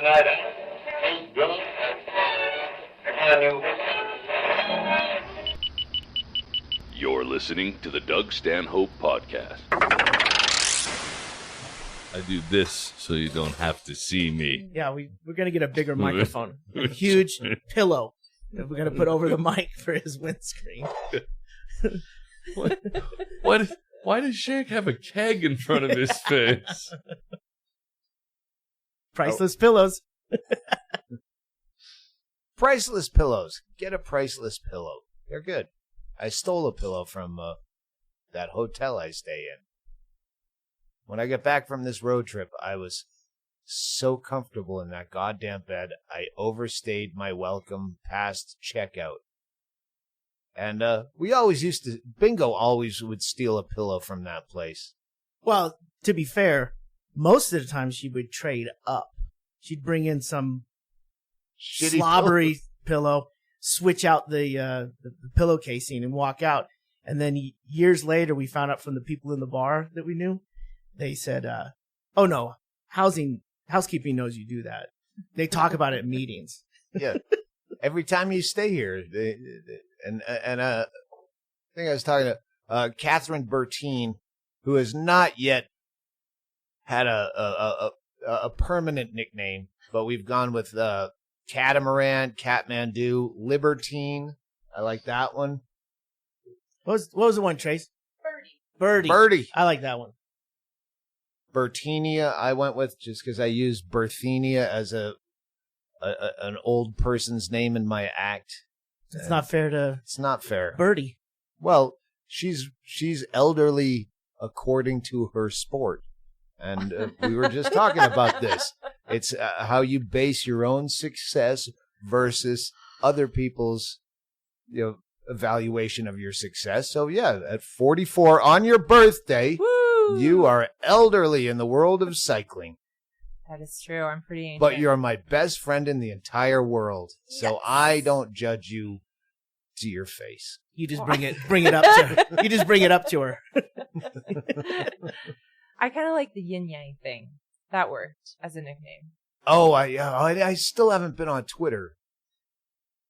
tonight. You're listening to the Doug Stanhope Podcast. I do this so you don't have to see me. Yeah, we're going to get a bigger microphone. A huge pillow that we're going to put over the mic for his windscreen. Why does Shank have a keg in front of his face? Priceless pillows. Priceless pillows. Get a priceless pillow. They're good. I stole a pillow from that hotel I stay in. When I got back from this road trip, I was so comfortable in that goddamn bed, I overstayed my welcome past checkout. And we always used to, Bingo always would steal a pillow from that place. Well, to be fair, most of the time she would trade up. She'd bring in some Shitty slobbery pillow, switch out the pillow casing and walk out. And then years later, we found out from the people in the bar that we knew, they said, oh no, housekeeping knows you do that. They talk about it in meetings. Yeah. Every time you stay here, and I think I was talking to Kathryn Bertine, who has not yet had a permanent nickname, but we've gone with Catamaran, Catmandu, Libertine. I like that one. What was the one, Trace? Birdie. I like that one. Bertinia, I went with just because I used Berthenia as an old person's name in my act. It's not fair to... It's not fair. Birdie. Well, she's elderly according to her sport. And we were just talking about this. It's how you base your own success versus other people's, evaluation of your success. So yeah, at 44 on your birthday, Woo! You are elderly in the world of cycling. That is true. I'm pretty ancient. But you're my best friend in the entire world. So Yes. I don't judge you to your face. You just bring it up to her. You just bring it up to her. I kind of like the yin yang thing. That worked as a nickname. Oh, I still haven't been on Twitter.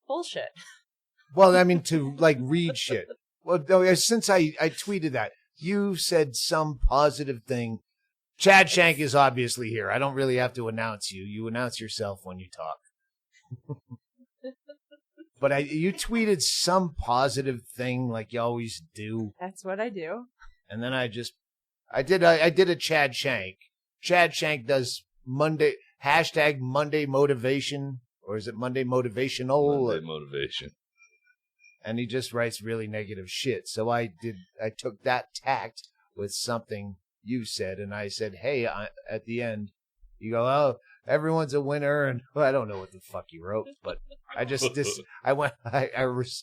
Bullshit. Well, I mean, to read shit. Well, no, since I tweeted that, you said some positive thing. Chad Shank is obviously here. I don't really have to announce you. You announce yourself when you talk. But you tweeted some positive thing like you always do. That's what I do. And then I did a Chad Shank. Chad Shank does Monday motivation, or is it Monday motivational? Monday motivation. And he just writes really negative shit. So I took that tact with something you said, and I said, hey, at the end, you go, oh, everyone's a winner, and I don't know what the fuck you wrote, but I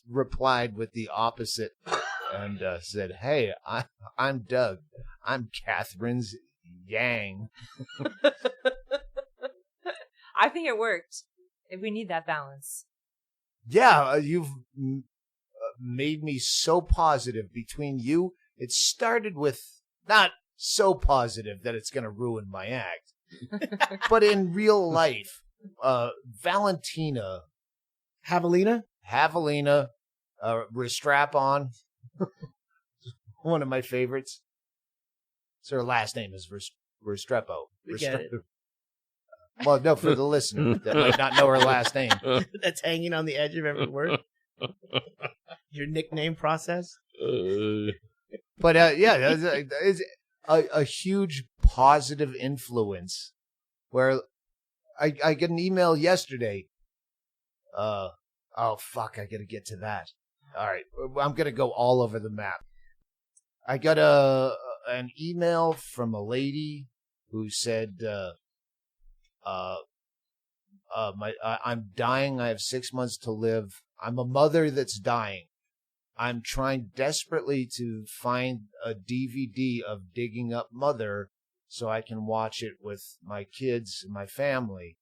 replied with the opposite, and said, hey, I'm Doug. I'm Kathryn's yang. I think it worked. We need that balance. Yeah, you've made me so positive. Between you, it started with not so positive that it's going to ruin my act, but in real life, Valentina, Javelina, Restrap on, one of my favorites. So her last name is Restrepo. Get it. Well, no, for the listener that might not know her last name. That's hanging on the edge of every word. Your nickname process. But yeah, it's a huge positive influence. Where I got an email yesterday. Oh fuck! I gotta get to that. All right, I'm gonna go all over the map. I got an email from a lady who said, I'm dying. I have 6 months to live. I'm a mother that's dying. I'm trying desperately to find a DVD of Digging Up Mother so I can watch it with my kids and my family.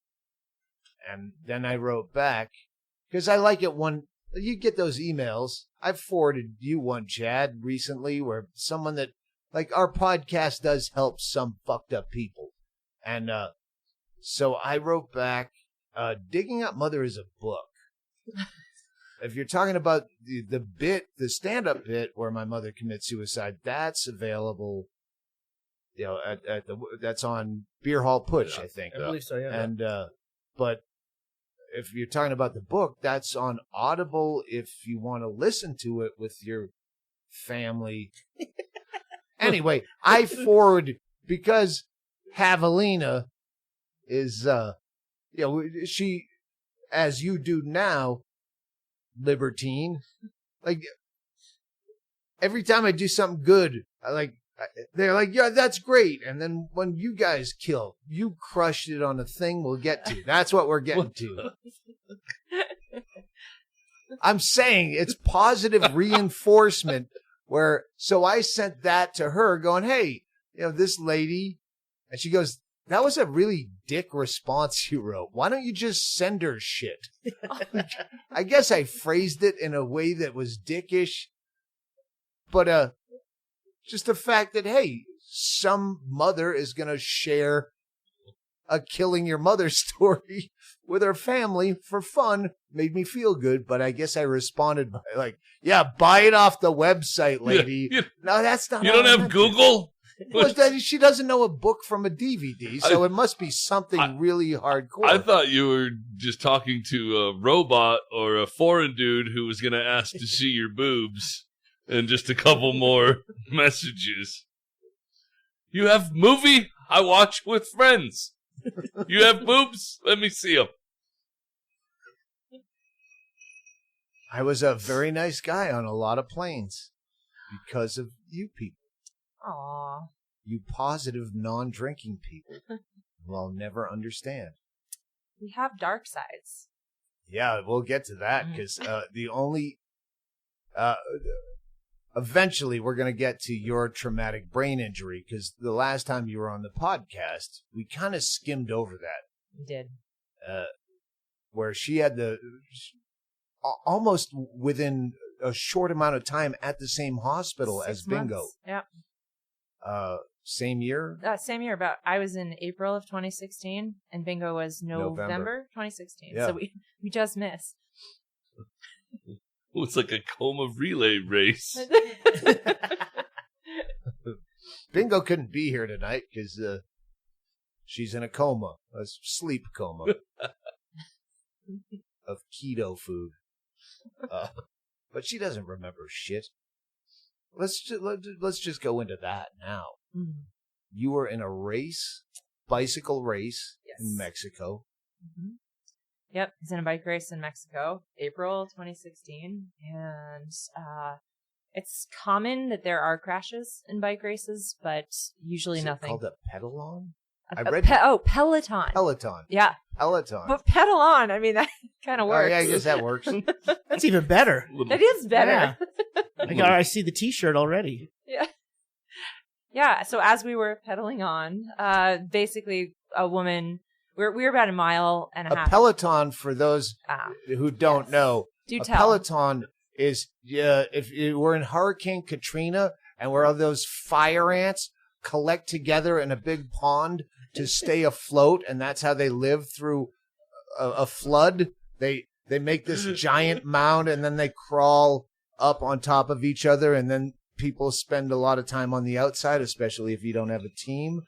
And then I wrote back, because I like it when you get those emails. I've forwarded you one, Chad, recently, where someone that, like, our podcast does help some fucked up people. And So I wrote back, Digging Up Mother is a book. If you're talking about the stand-up bit where my mother commits suicide, that's available, that's on Beer Hall Putsch, I think. I believe so, yeah. And, but if you're talking about the book, that's on Audible if you want to listen to it with your family. Anyway, I forward, because Javelina is, she, as you do now, libertine, like every time I do something good, they're like, yeah, that's great. And then when you guys kill, you crushed it on a thing we'll get to. That's what we're getting to. I'm saying it's positive reinforcement so I sent that to her going, hey, this lady, and she goes, that was a really dick response you wrote. Why don't you just send her shit? I guess I phrased it in a way that was dickish. But just the fact that, hey, some mother is going to share a killing your mother story with her family for fun made me feel good. But I guess I responded by yeah, buy it off the website, lady. No, that's not. You don't have Google? Well, she doesn't know a book from a DVD, so it must be something really hardcore. I thought you were just talking to a robot or a foreign dude who was going to ask to see your boobs and just a couple more messages. You have movie? I watch with friends. You have boobs? Let me see them. I was a very nice guy on a lot of planes because of you people. Aww. You positive, non-drinking people who I'll never understand. We have dark sides. Yeah, we'll get to that because eventually we're going to get to your traumatic brain injury because the last time you were on the podcast, we kind of skimmed over that. We did. Where she had almost within a short amount of time at the same hospital 6 as Bingo. months. Yeah. Same year? Same year. I was in April of 2016, and Bingo was November 2016. Yeah. So we just missed. Oh, it's like a coma relay race. Bingo couldn't be here tonight because she's in a coma, a sleep coma of keto food. But she doesn't remember shit. Let's just go into that now. Mm-hmm. You were in a bicycle race in Yes. Mexico. Mm-hmm. Yep, he's in a bike race in Mexico, April 2016, and it's common that there are crashes in bike races, but usually Is nothing. it called a pedalon? Peloton. Peloton. Yeah, Peloton. but pedal on. I mean, that kind of works. Oh, yeah, I guess that works. That's even better. That is better. I see the T-shirt already. Yeah. Yeah. So as we were pedaling on, basically a woman. We were about a mile and a half. A peloton, for those who don't know, Do a tell. peloton is if we're in Hurricane Katrina and where all those fire ants collect together in a big pond to stay afloat, and that's how they live through a flood. They make this giant mound and then they crawl up on top of each other, and then people spend a lot of time on the outside, especially if you don't have a team.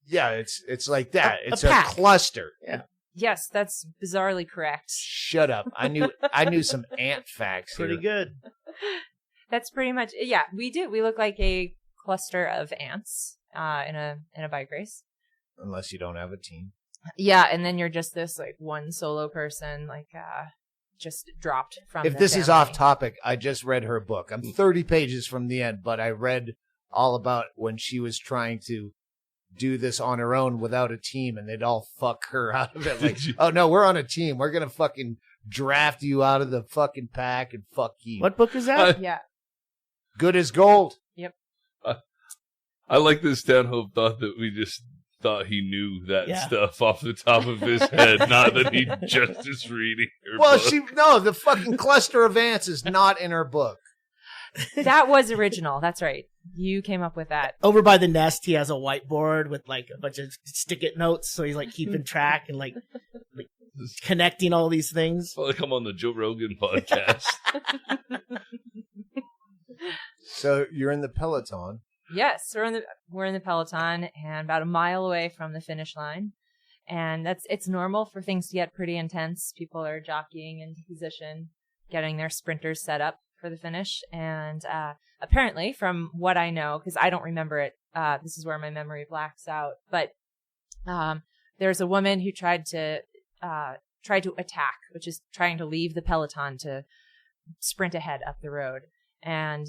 Yeah, it's like that. It's a cluster. Yeah. Yes, that's bizarrely correct. Shut up. I knew some ant facts Pretty here. good. That's pretty much yeah. We do. We look like a cluster of ants in a bike race. Unless you don't have a team. Yeah, and then you're just this like one solo person, like just dropped from. If this is off topic, I just read her book. I'm 30 pages from the end, but I read all about when she was trying to do this on her own without a team, and they'd all fuck her out of it. Like, oh no, we're on a team. We're gonna fucking draft you out of the fucking pack and fuck you. What book is that? Yeah. Good as gold. Yep. I like that Stanhope thought that we just thought he knew that stuff off the top of his head, not that he just is reading her book. The fucking cluster of ants is not in her book. That was original. That's right. You came up with that. Over by the nest, he has a whiteboard with like a bunch of stick-it notes, so he's like keeping track and like connecting all these things. Well, come on the Joe Rogan podcast. So you're in the peloton. Yes, we're in the peloton and about a mile away from the finish line. And it's normal for things to get pretty intense. People are jockeying into position, getting their sprinters set up for the finish. And apparently, from what I know, because I don't remember it, this is where my memory blacks out. But there's a woman who tried to attack, which is trying to leave the peloton to sprint ahead up the road. And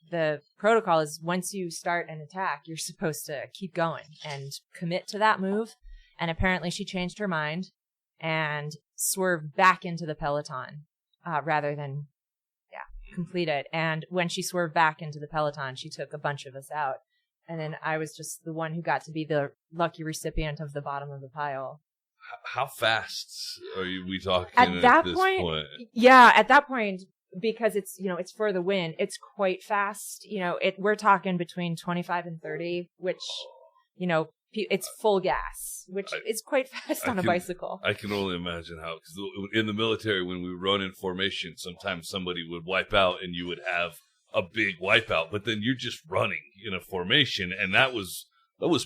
the protocol is once you start an attack, you're supposed to keep going and commit to that move. And apparently she changed her mind and swerved back into the peloton rather than, complete it. And when she swerved back into the peloton, she took a bunch of us out. And then I was just the one who got to be the lucky recipient of the bottom of the pile. How fast are we talking at that this point? Yeah, at that point, because it's, it's for the win, it's quite fast. We're talking between 25 and 30, which, it's full gas, which is quite fast on a bicycle. I can only imagine how, because in the military, when we run in formation, sometimes somebody would wipe out and you would have a big wipeout, but then you're just running in a formation, and that was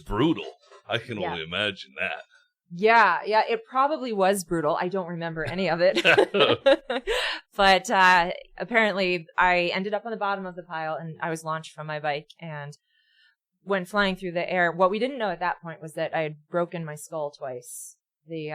brutal. I can only imagine that. Yeah, it probably was brutal. I don't remember any of it. But apparently I ended up on the bottom of the pile and I was launched from my bike, and when flying through the air, what we didn't know at that point was that I had broken my skull twice, the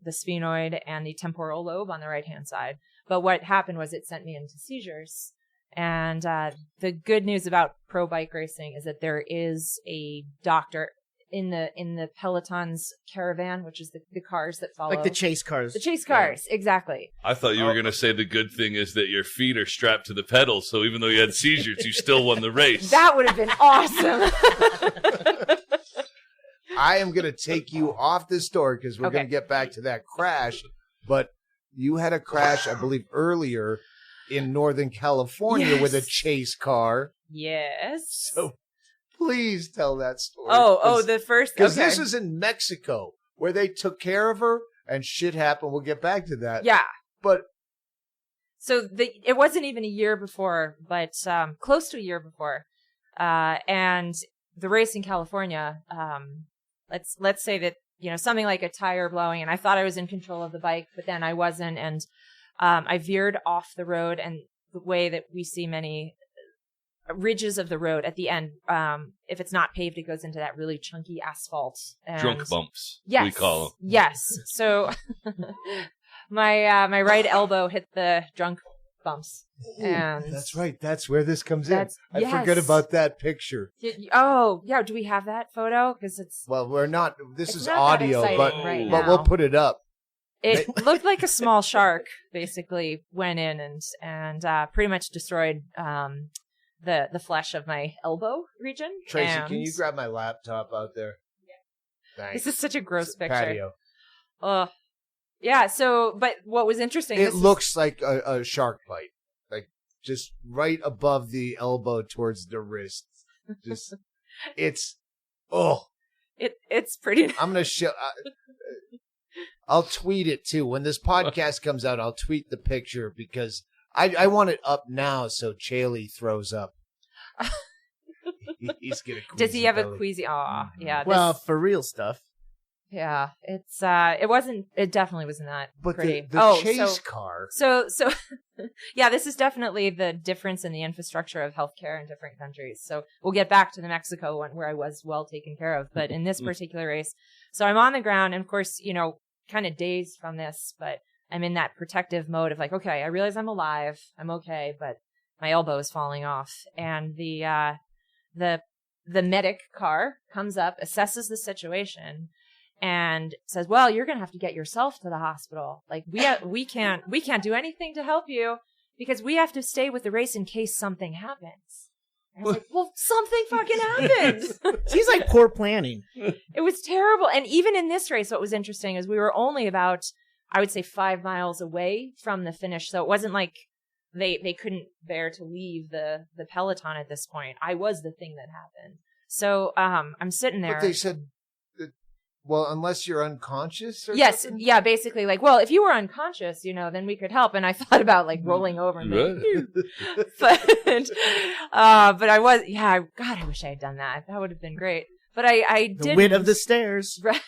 sphenoid and the temporal lobe on the right-hand side. But what happened was it sent me into seizures. And the good news about pro bike racing is that there is a doctor in the peloton's caravan, which is the cars that follow. Like the chase cars. The chase cars, exactly. I thought you were going to say the good thing is that your feet are strapped to the pedals, so even though you had seizures, you still won the race. That would have been awesome. I am going to take you off this story because we're going to get back to that crash. But you had a crash, I believe, earlier in Northern California with a chase car. Yes. So please tell that story. The first... Because this is in Mexico, where they took care of her, and shit happened. We'll get back to that. Yeah. But... So it wasn't even a year before, but close to a year before. And the race in California, let's say that, something like a tire blowing, and I thought I was in control of the bike, but then I wasn't, and I veered off the road, and the way that we see many ridges of the road at the end, if it's not paved, it goes into that really chunky asphalt. And drunk bumps, yes, we call them. Yes. So my right elbow hit the drunk bumps. And that's right. That's where this comes in. I yes. forget about that picture. Oh, yeah. Do we have that photo? Because well, we're not. This is not audio, but we'll put it up. It looked like a small shark basically went in and pretty much destroyed the flesh of my elbow region. Tracy, can you grab my laptop out there? Yeah. Thanks. This is such a gross picture. Patio. Yeah. So, but what was interesting? It looks like a shark bite, like just right above the elbow towards the wrist. Just it's pretty. I'm gonna show. I'll tweet it too. When this podcast comes out, I'll tweet the picture because I want it up now so Chaille throws up. He's gonna queasy. Does he have belly. a queasy? Aw, yeah. Well, for real stuff. Yeah, it definitely was not but pretty. The chase car. So yeah, this is definitely the difference in the infrastructure of healthcare in different countries. So we'll get back to the Mexico one where I was well taken care of. But in this particular race, so I'm on the ground and of course, kind of dazed from this, but I'm in that protective mode of like, okay, I realize I'm alive. I'm okay, but my elbow is falling off. And the medic car comes up, assesses the situation, and says, well, you're going to have to get yourself to the hospital. Like we can't do anything to help you because we have to stay with the race in case something happens. And I was like, well, something fucking happened. Seems like poor planning. It was terrible. And even in this race, what was interesting is we were only about, I would say, 5 miles away from the finish. So it wasn't like they couldn't bear to leave the peloton at this point. I was the thing that happened. So I'm sitting there. But they said, well, unless you're unconscious or yes, something? yeah, basically like, well, if you were unconscious, then we could help. And I thought about like rolling over and but I was, God, I wish I had done that. That would have been great. But I did the wit of the stairs. Right.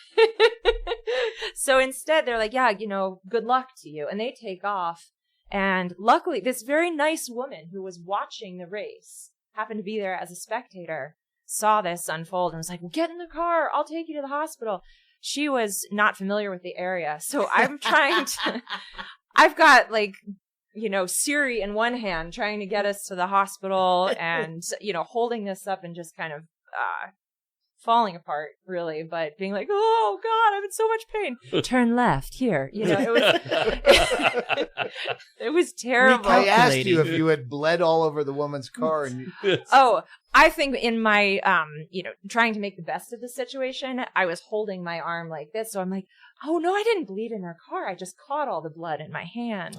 So instead they're like, good luck to you. And they take off. And luckily this very nice woman who was watching the race, happened to be there as a spectator, saw this unfold and was like, well, get in the car. I'll take you to the hospital. She was not familiar with the area. So I'm trying to, I've got like, Siri in one hand trying to get us to the hospital and, holding this up and just kind of, falling apart really, but being like, oh God, I'm in so much pain. Turn left here. It was terrible. I asked you if you had bled all over the woman's car. And Oh, I think in my, trying to make the best of the situation, I was holding my arm like this. So I'm like, oh no, I didn't bleed in her car. I just caught all the blood in my hands,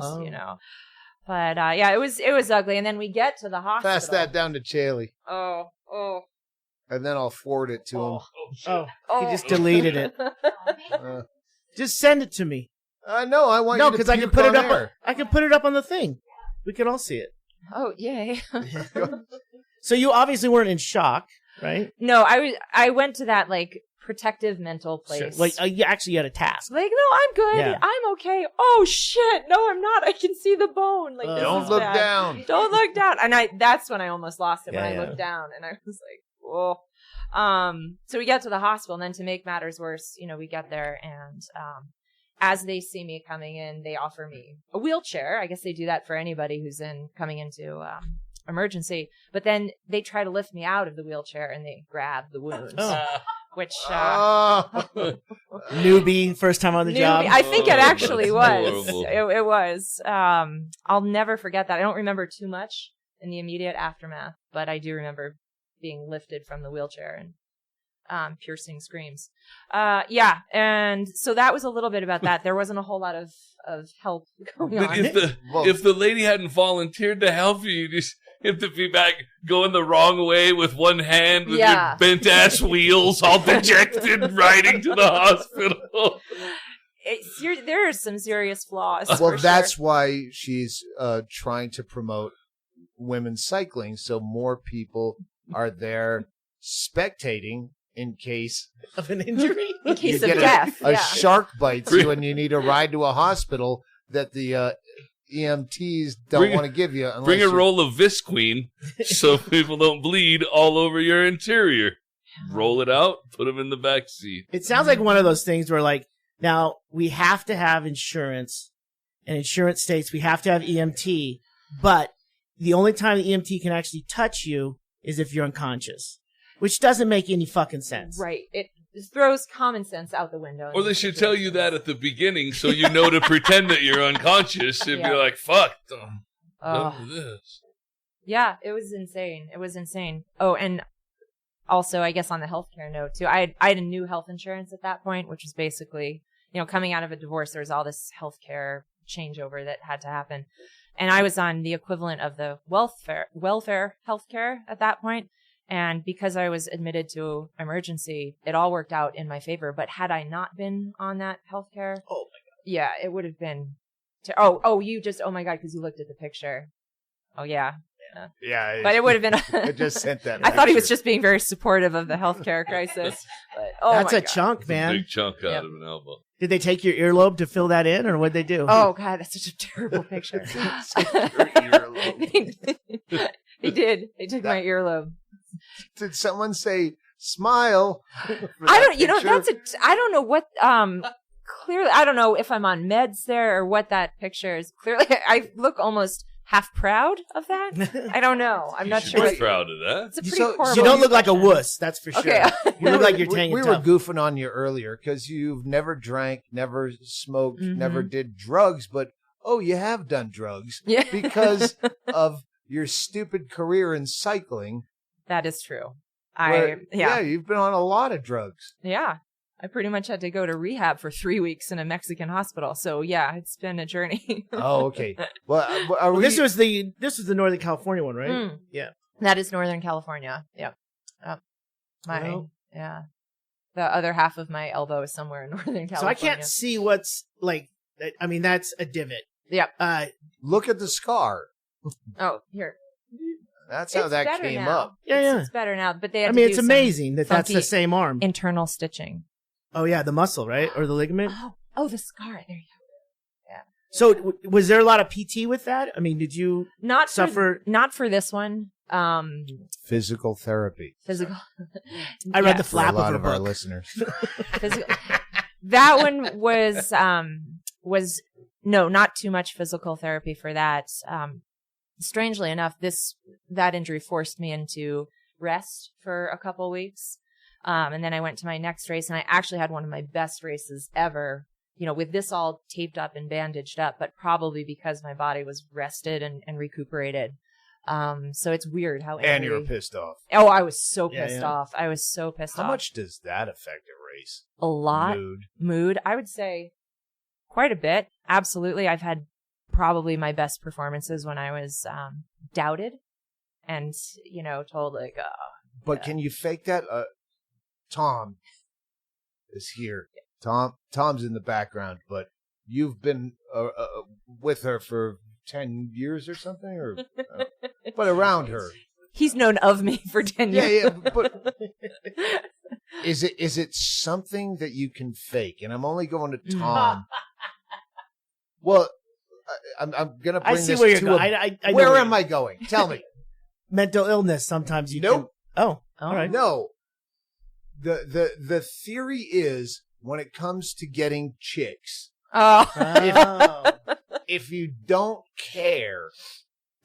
But it was ugly. And then we get to the hospital. pass that down to Chaille. Oh. And then I'll forward it to him. He just deleted it. Just send it to me. No, I want you to because I can put it up. I can put it up on the thing. We can all see it. Oh, yay. So you obviously weren't in shock, right? No, I went to that like protective mental place. Sure. Like you actually had a task. Like, no, I'm good. Yeah. I'm okay. Oh shit. No, I'm not. I can see the bone. Like, this Don't is look bad. down. Don't look down. And that's when I almost lost it, when I Yeah. looked down and I was like, whoa. So we get to the hospital, and then to make matters worse, we get there, and as they see me coming in, they offer me a wheelchair. I guess they do that for anybody who's coming into emergency. But then they try to lift me out of the wheelchair, and they grab the wounds, which newbie, first time on the job. I think it actually was. Horrible. It was. I'll never forget that. I don't remember too much in the immediate aftermath, but I do remember being lifted from the wheelchair and piercing screams. And so that was a little bit about that. There wasn't a whole lot of help going But on. if the lady hadn't volunteered to help you just have to be back going the wrong way with one hand with your bent ass wheels, all dejected, riding to the hospital. There are some serious flaws. Well, for that's sure. why she's trying to promote women's cycling, so more people are there spectating in case Of an injury. In case you of get death. a yeah. shark bites you and you need a ride to a hospital that the EMTs don't want to give you. Bring a roll of Visqueen so people don't bleed all over your interior. Roll it out, put them in the back seat. It sounds like one of those things where, like, now we have to have insurance, and insurance states we have to have EMT, but the only time the EMT can actually touch you is if you're unconscious, which doesn't make any fucking sense. Right. It throws common sense out the window. Or they should tell you that at the beginning so you know to pretend that you're unconscious and be like, fuck, done with this. Yeah, it was insane. It was insane. Oh, and also, I guess on the healthcare note, too, I had a new health insurance at that point, which was basically, coming out of a divorce, there was all this healthcare changeover that had to happen. And I was on the equivalent of the welfare healthcare at that point. And because I was admitted to emergency, it all worked out in my favor. But had I not been on that healthcare, Oh my God. yeah, it would have been. Oh my God, because you looked at the picture. Oh yeah. Yeah, But it would have been. I just sent that. I thought he was picture. just being very supportive of the healthcare crisis. But, That's my a God. chunk, man. Big chunk out of an elbow. Did they take your earlobe to fill that in, or what'd they do? Oh God, that's such a terrible picture. They did. They took my earlobe. Did someone say smile? I don't know what, clearly, I don't know if I'm on meds there or what that picture is. Clearly, I look almost half proud of that. I don't know. I'm not You sure. should What, be proud of that. it's a pretty So horrible. You don't look like a expression. wuss, that's for sure. Okay. You look like you're tanking We were tough. goofing on you earlier because you've never drank, never smoked, Mhm. never did drugs, but you have done drugs Yeah. because of your stupid career in cycling. That is true. You've been on a lot of drugs. Yeah. I pretty much had to go to rehab for 3 weeks in a Mexican hospital. So yeah, it's been a journey. Oh, okay. Well, This was the Northern California one, right? Mm. Yeah. That is Northern California. Yep. The other half of my elbow is somewhere in Northern California. So I can't see what's like. I mean, that's a divot. Yep. look at the scar. Oh, here. That's how It's that better came now. up. Yeah, It's better now, but they I had mean, to it's do some amazing that that's funky the same arm. internal stitching. Oh yeah, the muscle, right, or the ligament. Oh, the scar. There you go. So was there a lot of PT with that? I mean, did you Not suffer? not for this one. Physical therapy. Physical. I read the For a flap lot of of her our book. listeners. Physical. That one was no, not too much physical therapy for that. Strangely enough, that injury forced me into rest for a couple weeks. And then I went to my next race, and I actually had one of my best races ever, with this all taped up and bandaged up, but probably because my body was rested and recuperated. So it's weird how And you were pissed off. Oh, I was so pissed Yeah. off. I was so pissed How off. much does that affect a race? A lot. Mood, I would say quite a bit. Absolutely. I've had probably my best performances when I was doubted and, told like, But can you fake that? Tom is here. Tom's in the background, but you've been with her for 10 years or something, or but around her. He's known of me for 10 years. Yeah, but is it something that you can fake? And I'm only going to Tom. Well, I'm going to bring I see this where you're to going. I know where am I going? Tell me. Mental illness. Sometimes you Nope. can. Oh, all right. No. The theory is when it comes to getting chicks, Oh. if you don't care,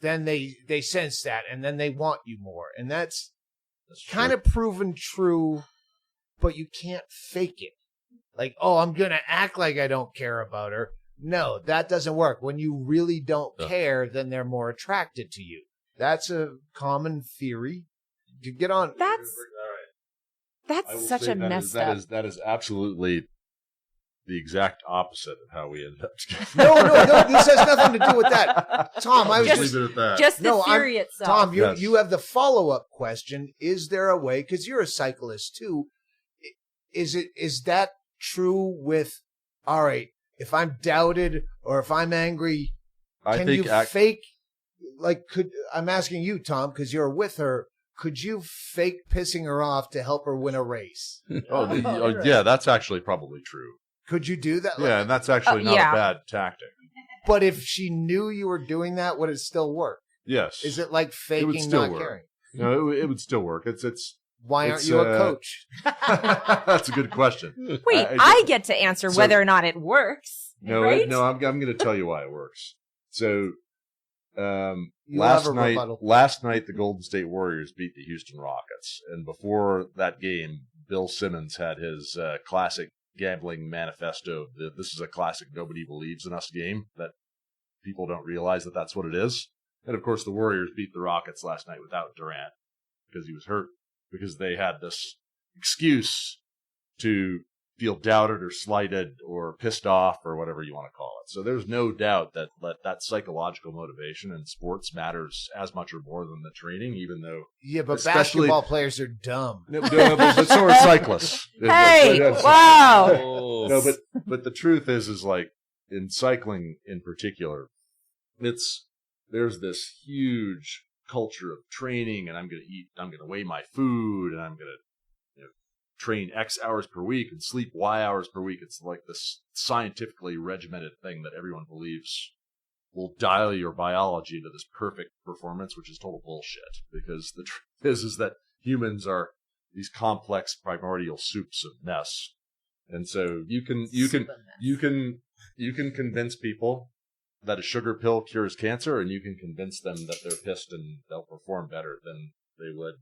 then they sense that and then they want you more. And that's kind of proven true, but you can't fake it. Like, oh, I'm going to act like I don't care about her. No, that doesn't work. When you really don't care, then they're more attracted to you. That's a common theory. You get on. That's I will such say a messed up. That is absolutely the exact opposite of how we ended up together. No, this has nothing to do with that. Tom, I was Just leave it at that. Just the theory itself. Tom, Yes. you have the follow-up question. Is there a way, because you're a cyclist too, is that true with, all right, if I'm doubted or if I'm angry, can you fake, I'm asking you, Tom, because you're with her, could you fake pissing her off to help her win a race? Yeah, that's actually probably true. Could you do that? Yeah, and that's actually not yeah. a bad tactic. But if she knew you were doing that, would it still work? Yes. Is it like It would faking still not work. caring? No, it would still work. Why aren't you a coach? That's a good question. Wait, I get to answer so- whether or not it works. No, right? I'm going to tell you why it works. So, You have a last rebuttal. night the Golden State Warriors beat the Houston Rockets, and before that game, Bill Simmons had his classic gambling manifesto. This is a classic "nobody believes in us" game that people don't realize that that's what it is. And of course, the Warriors beat the Rockets last night without Durant because he was hurt, because they had this excuse to feel doubted or slighted or pissed off or whatever you want to call it. So there's no doubt that psychological motivation in sports matters as much or more than the training, even though... Yeah, but especially- basketball players are dumb. No, but so are cyclists. Hey, Yes. wow. No, but the truth is like in cycling in particular, there's this huge culture of training, and I'm going to weigh my food, and I'm going to train X hours per week and sleep Y hours per week. It's like this scientifically regimented thing that everyone believes will dial your biology into this perfect performance, which is total bullshit. Because the truth is that humans are these complex primordial soups of mess, and so you can convince people that a sugar pill cures cancer, and you can convince them that they're pissed and they'll perform better than they would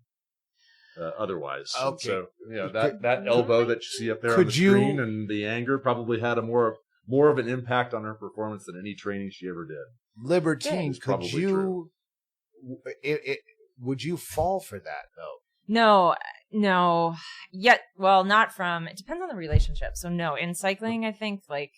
otherwise. Okay. And so that elbow that you see up there on the screen and the anger probably had a more of an impact on her performance than any training she ever did. Libertine, It's could probably you? Would you fall for that though? No, No, yet. Well, not from. It depends on the relationship. So no, in cycling, I think like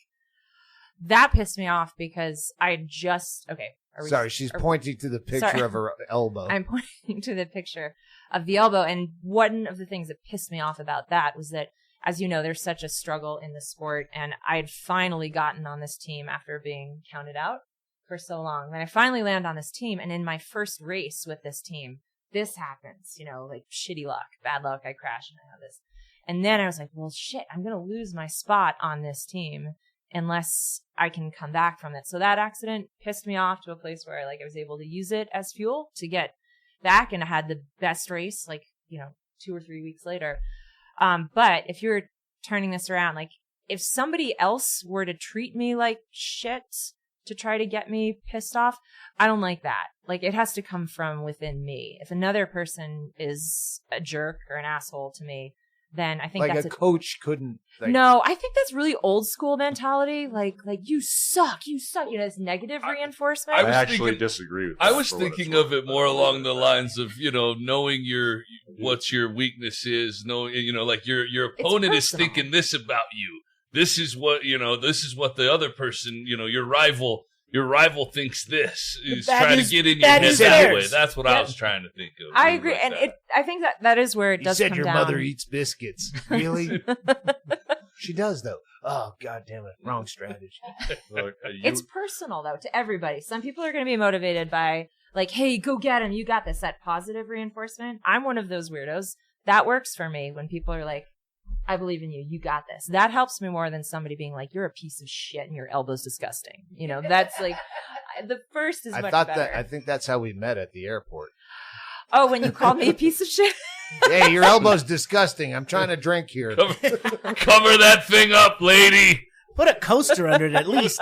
that pissed me off because I just okay. Sorry, she's pointing to the picture of her elbow. I'm pointing to the picture of the elbow, and one of the things that pissed me off about that was that, as you know, there's such a struggle in the sport, and I'd finally gotten on this team after being counted out for so long. Then I finally land on this team, and in my first race with this team, this happens, you know, like shitty luck, bad luck, I crash and I have this. And then I was like, well, shit, I'm going to lose my spot on this team unless I can come back from it. So that accident pissed me off to a place where like I was able to use it as fuel to get back, and I had the best race, like, you know, 2 or 3 weeks later. But if you're turning this around, like if somebody else were to treat me like shit to try to get me pissed off, I don't like that. Like it has to come from within me. If another person is a jerk or an asshole to me, then I think like that's a coach couldn't. Like, no, I think that's really old school mentality. Like you suck. You know, it's negative reinforcement. I actually disagree with that. I was thinking of it more along the lines of, you know, knowing what your weakness is, knowing, you know, like your opponent is thinking this about you. This is what, you know, this is what the other person, you know, your rival thinks this is trying to get in your head that way. That's what I was trying to think of. I agree, and I think that is where it does come down. You said your mother eats biscuits. Really? She does, though. Oh, God damn it. Wrong strategy. Look, it's personal, though, to everybody. Some people are going to be motivated by, like, hey, go get him. You got this. That positive reinforcement. I'm one of those weirdos. That works for me when people are like, I believe in you. You got this. That helps me more than somebody being like, you're a piece of shit and your elbow's disgusting. You know, that's like, the first is much better. I think that's how we met at the airport. Oh, when you called me a piece of shit? Hey, your elbow's disgusting. I'm trying to drink here. Cover that thing up, lady. Put a coaster under it at least.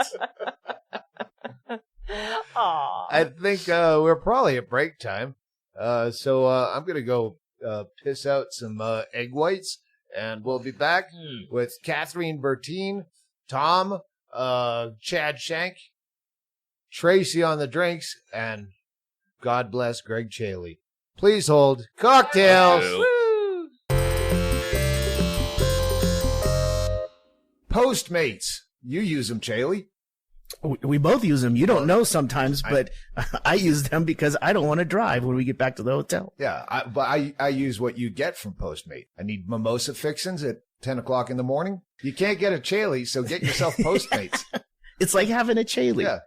Aww. I think we're probably at break time. So I'm going to go piss out some egg whites. And we'll be back with Kathryn Bertine, Tom, Chad Shank, Tracy on the drinks, and God bless Ggreg Chaille. Please hold. Cocktails! Woo! Postmates. You use them, Chaille. We both use them. You don't know sometimes, but I use them because I don't want to drive when we get back to the hotel. Yeah, I use what you get from Postmate. I need mimosa fixins at 10 o'clock in the morning. You can't get a Chaille, so get yourself Postmates. It's like having a Chaille. Yeah.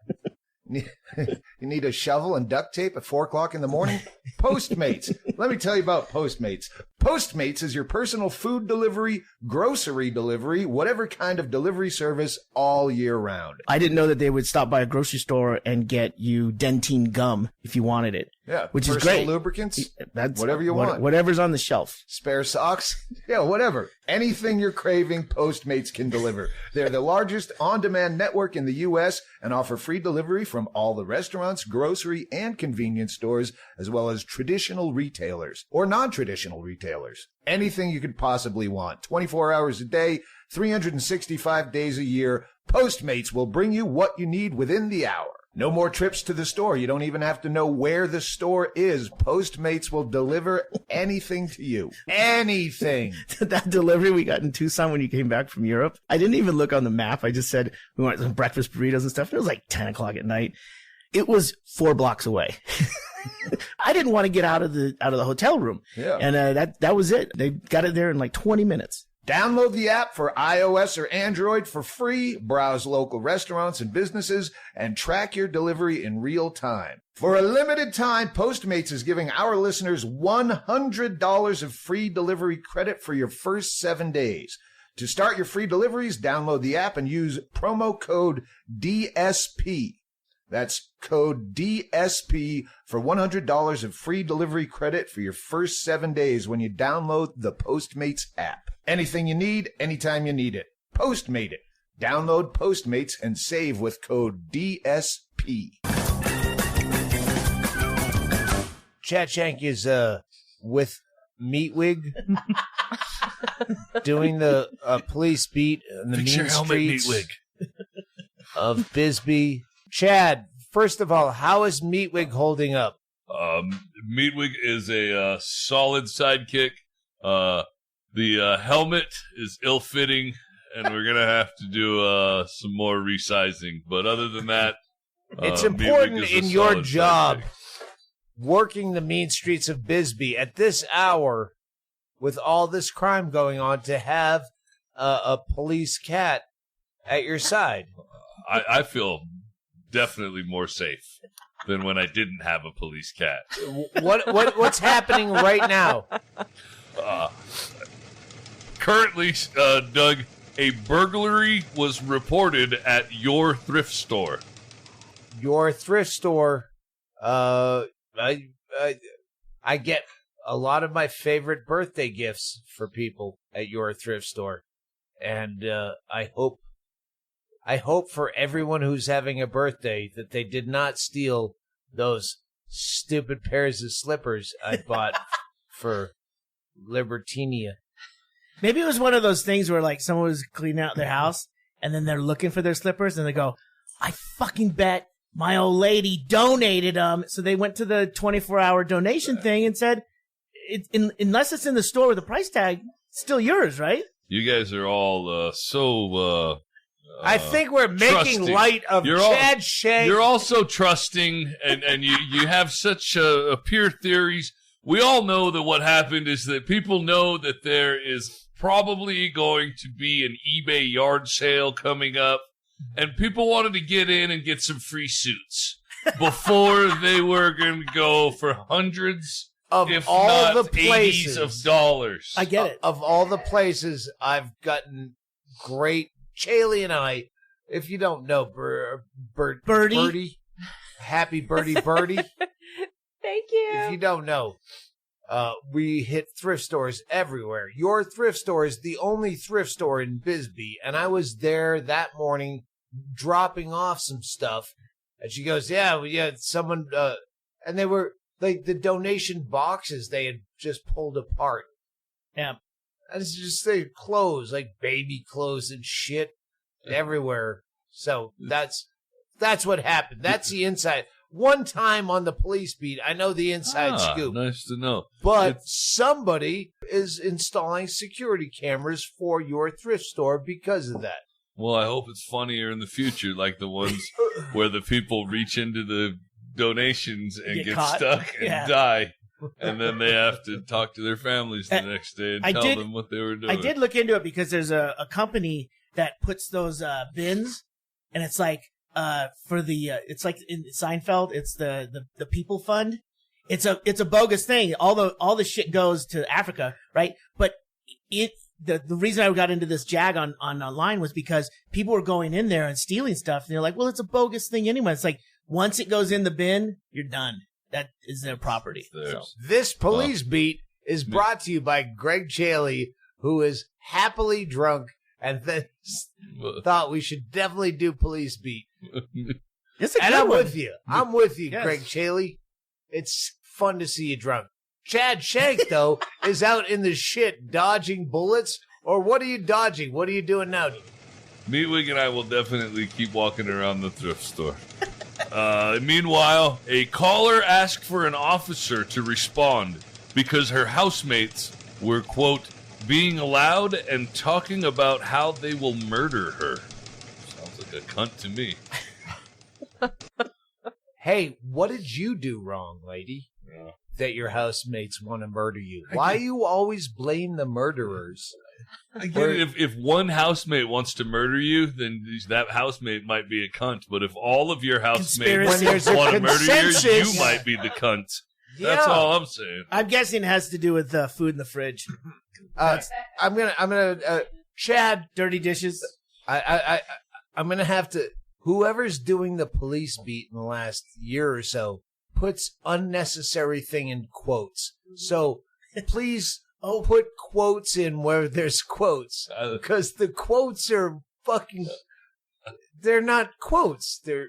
You need a shovel and duct tape at 4 o'clock in the morning? Postmates. Let me tell you about Postmates. Postmates is your personal food delivery, grocery delivery, whatever kind of delivery service all year round. I didn't know that they would stop by a grocery store and get you Dentine gum if you wanted it. Yeah, which is personal great. Lubricants, that's whatever you want. Whatever's on the shelf. Spare socks, yeah, whatever. Anything you're craving, Postmates can deliver. They're the largest on-demand network in the U.S. and offer free delivery from all the restaurants, grocery, and convenience stores, as well as traditional retailers or non-traditional retailers. Anything you could possibly want. 24 hours a day, 365 days a year, Postmates will bring you what you need within the hour. No more trips to the store. You don't even have to know where the store is. Postmates will deliver anything to you. Anything. That delivery we got in Tucson when you came back from Europe, I didn't even look on the map. I just said we want some breakfast burritos and stuff. It was like 10 o'clock at night. It was 4 blocks away. I didn't want to get out of the hotel room. Yeah. And that was it. They got it there in like 20 minutes. Download the app for iOS or Android for free, browse local restaurants and businesses, and track your delivery in real time. For a limited time, Postmates is giving our listeners $100 of free delivery credit for your first 7 days. To start your free deliveries, download the app and use promo code DSP. That's code DSP for $100 of free delivery credit for your first 7 days when you download the Postmates app. Anything you need, anytime you need it. Postmate it. Download Postmates and save with code DSP. Chad Shank is with Meatwig doing the police beat in the mean streets of Bisbee. Chad, first of all, how is Meatwig holding up? Meatwig is a solid sidekick. The helmet is ill-fitting, and we're gonna have to do some more resizing. But other than that, It's Meatwig important is a in your solid job, sidekick. working the mean streets of Bisbee at this hour, with all this crime going on, to have a police cat at your side. I feel definitely more safe than when I didn't have a police cat. What's happening right now? Currently, Doug, a burglary was reported at your thrift store. Your thrift store. I get a lot of my favorite birthday gifts for people at your thrift store, and I hope for everyone who's having a birthday that they did not steal those stupid pairs of slippers I bought for Libertinia. Maybe it was one of those things where like someone was cleaning out their house and then they're looking for their slippers and they go, I fucking bet my old lady donated them. So they went to the 24-hour donation thing and said, unless it's in the store with a price tag, it's still yours, right? You guys are all so... I think we're making trusting. light of Chad Shank. You're also trusting, and you have such pure theories. We all know that what happened is that people know that there is probably going to be an eBay yard sale coming up, and people wanted to get in and get some free suits before they were going to go for hundreds of if all not the places 80s of dollars. I get it. Of all the places I've gotten great, Chaille and I, if you don't know, Birdie, happy Birdie. Thank you. If you don't know, we hit thrift stores everywhere. Your thrift store is the only thrift store in Bisbee, and I was there that morning dropping off some stuff, and she goes, yeah, someone, and they were, like, the donation boxes they had just pulled apart. Yeah. And it's just their clothes, like baby clothes and shit everywhere. So that's what happened. That's the inside. One time on the police beat, I know the inside scoop. Nice to know. But somebody is installing security cameras for your thrift store because of that. Well, I hope it's funnier in the future, like the ones where the people reach into the donations and get stuck and die. And then they have to talk to their families the next day and tell them what they were doing. I did look into it because there's a company that puts those bins, and it's like for the it's like in Seinfeld, it's the People Fund. It's a bogus thing. All the shit goes to Africa, right? But the reason I got into this jag on online was because people were going in there and stealing stuff, and they're like, well, it's a bogus thing anyway. It's like once it goes in the bin, you're done. That is their property. So. This police beat is brought to you by Ggreg Chaille, who is happily drunk and then thought we should definitely do police beat. And I'm with you. I'm with you, Yes. Ggreg Chaille. It's fun to see you drunk. Chad Shank, though, is out in the shit dodging bullets. Or what are you dodging? What are you doing now? Meatwig and I will definitely keep walking around the thrift store. Meanwhile, a caller asked for an officer to respond because her housemates were, quote, being loud and talking about how they will murder her. Sounds like a cunt to me. Hey, what did you do wrong, lady? Yeah. That your housemates want to murder you? Why you always blame the murderers? I get it. If one housemate wants to murder you, then that housemate might be a cunt. But if all of your housemates Conspiracy. want to murder you, consensus. you might be the cunt. That's all I'm saying. I'm guessing it has to do with food in the fridge, I'm gonna, Chad, dirty dishes. I'm gonna have to. Whoever's doing the police beat in the last year or so puts unnecessary thing in quotes. So please, put quotes in where there's quotes, because the quotes are fucking. They're not quotes. They're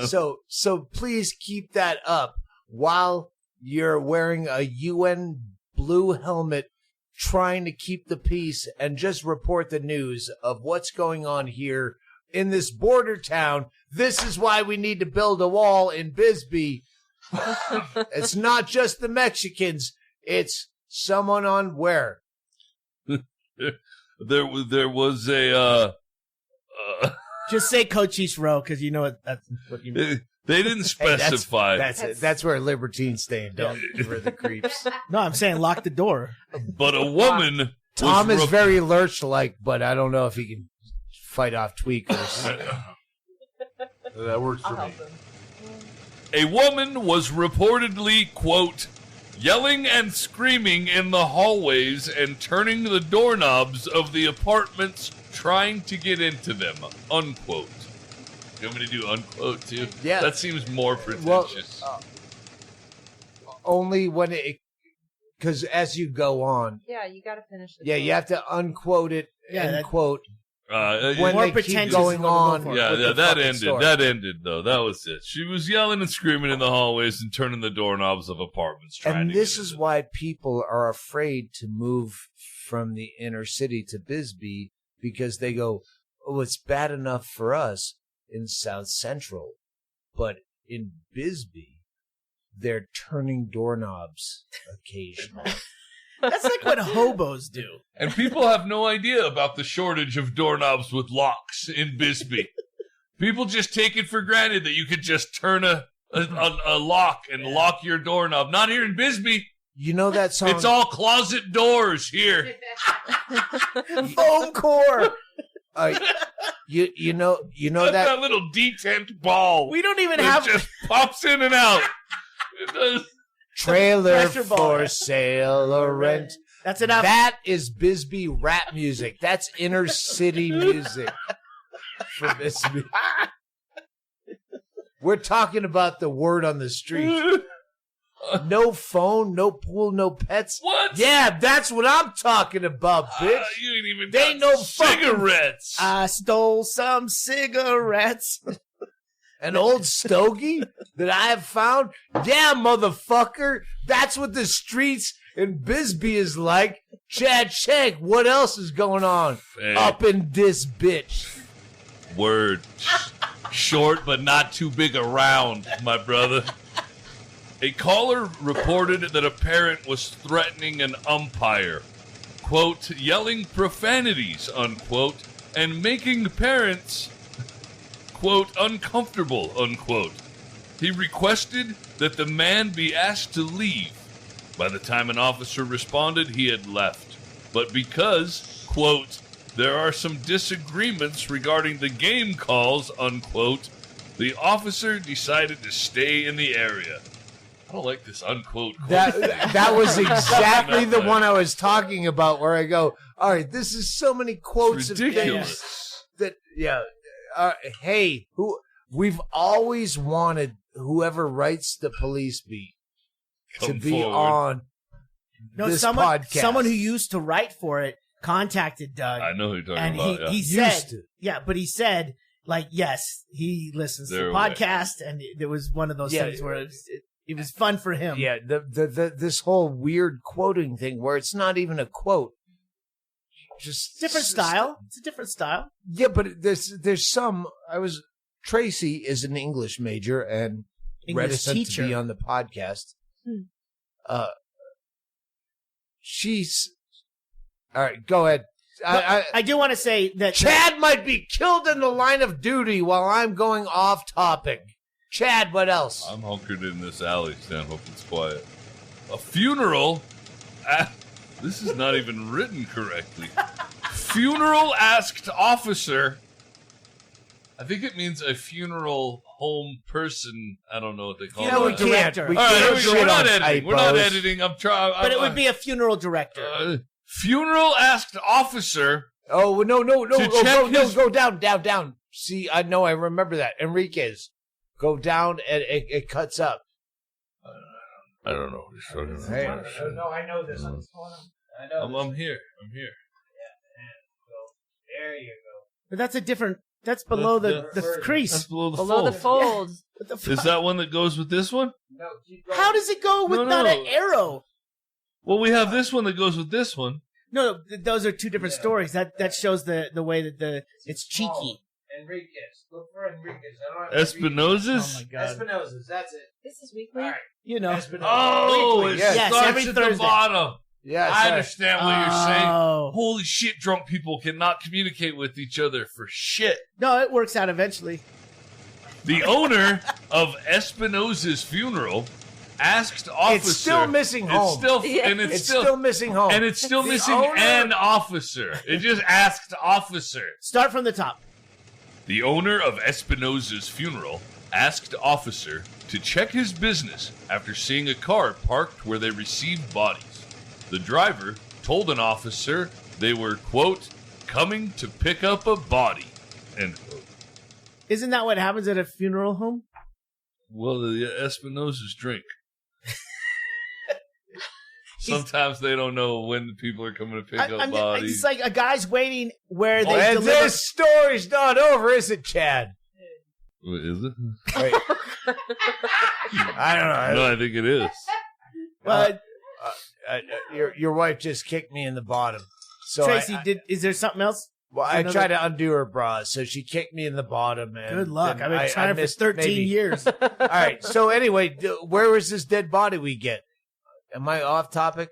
so please keep that up while you're wearing a UN blue helmet, trying to keep the peace and just report the news of what's going on here in this border town. This is why we need to build a wall in Bisbee. It's not just the Mexicans. It's Someone on where? There was a. Just say Cochise Row because you know that's what you mean. They didn't specify. That's where libertines stay. Don't for the creeps. No, I'm saying lock the door. But a woman. Tom is very lurch-like, but I don't know if he can fight off tweakers. That works for me. A woman was reportedly, quote, yelling and screaming in the hallways and turning the doorknobs of the apartments trying to get into them, unquote. You want me to do unquote too? Yeah. That seems more pretentious. Well, only when it, because as you go on. Yeah, you got to finish it. Yeah, you have to unquote it and quote. When more they keep pretentious going is what we're on. going for. Yeah, that ended. Story. That ended, though. That was it. She was yelling and screaming in the hallways and turning the doorknobs of apartments. And this is why people are afraid to move from the inner city to Bisbee, because they go, oh, it's bad enough for us in South Central, but in Bisbee, they're turning doorknobs occasionally. That's like what hobos do. And people have no idea about the shortage of doorknobs with locks in Bisbee. People just take it for granted that you could just turn a lock and lock your doorknob. Not here in Bisbee. You know that song? It's all closet doors here. Foam core. You know that little detent ball. We don't even that have just pops in and out. It does. Trailer for sale or rent. That's enough. That is Bisbee rap music. That's inner city music for Bisbee. We're talking about the word on the street. No phone, no pool, no pets. What? Yeah, that's what I'm talking about, bitch. You ain't even they ain't no cigarettes. I stole some cigarettes. An old stogie that I have found? Yeah, motherfucker. That's what the streets in Bisbee is like. Chad Shank, what else is going on up in this bitch? Word. Short but not too big around, my brother. A caller reported that a parent was threatening an umpire, quote, yelling profanities, unquote, and making parents, quote, uncomfortable, unquote. He requested that the man be asked to leave. By the time an officer responded, he had left. But because, quote, there are some disagreements regarding the game calls, unquote, the officer decided to stay in the area. I don't like this unquote quote. That was exactly the one I was talking about, where I go, all right, this is so many quotes it's of ridiculous. things that, hey, we've always wanted whoever writes the police beat to be forward. on this podcast. Someone who used to write for it contacted Doug. I know who you're talking and about. he said, but he said, like, yes, he listens to the podcast, and it was one of those things where it was fun for him. Yeah, this whole weird quoting thing where it's not even a quote. Just different style. It's a different style. Yeah, but there's some. Tracy is an English major and English reticent teacher. to be on the podcast. She's all right. Go ahead. I do want to say that Chad might be killed in the line of duty while I'm going off topic. Chad, what else? I'm hunkered in this alley, Stanhope. It's quiet. A funeral. This is not even written correctly. Funeral asked officer. I think it means a funeral home person. I don't know what they call it. Funeral director. All right, we're not editing. We're not editing. I'm trying. But it would be a funeral director. Funeral asked officer. Oh no! Go down. See, I know. I remember that. Enriquez, go down, and it cuts up. I don't know. Hey, no, I know this. I know. I'm here. Yeah, there you go. But that's a different. That's below the crease. That's below the Below fold. the fold. Yeah. Is that one that goes with this one? No, keep going. How does it go with not an arrow? Well, we have this one that goes with this one. No, those are two different stories. That shows the way that it's cheeky. Enriquez. Look for Enriquez. Espinosa's? Oh my god. Espinosa's. That's it. This is weekly. All right. You know. Espinosa. Oh, Weekly, it yes. Yes, starts every at Thursday. the bottom. Yeah, I understand what you're saying. Oh. Holy shit, drunk people cannot communicate with each other for shit. No, it works out eventually. The owner of Espinosa's funeral asked officer. It's still missing home. It's It's still missing home. And it's still The missing owner- an officer. It just asked officer. Start from the top. The owner of Espinosa's funeral asked officer to check his business after seeing a car parked where they received bodies. The driver told an officer they were, quote, coming to pick up a body, end quote. Isn't that what happens at a funeral home? Well, the Espinosa's drink. Sometimes they don't know when the people are coming to pick up bodies. It's like a guy's waiting where they And deliver. this story's not over, is it, Chad? What is it? Wait. I don't know. No, I think it is. Your wife just kicked me in the bottom. So Tracy, is there something else? Well, I tried to undo her bra, so she kicked me in the bottom. And Good luck. then I've been trying for missed 13 years. All right. So anyway, where was this dead body we get? Am I off topic?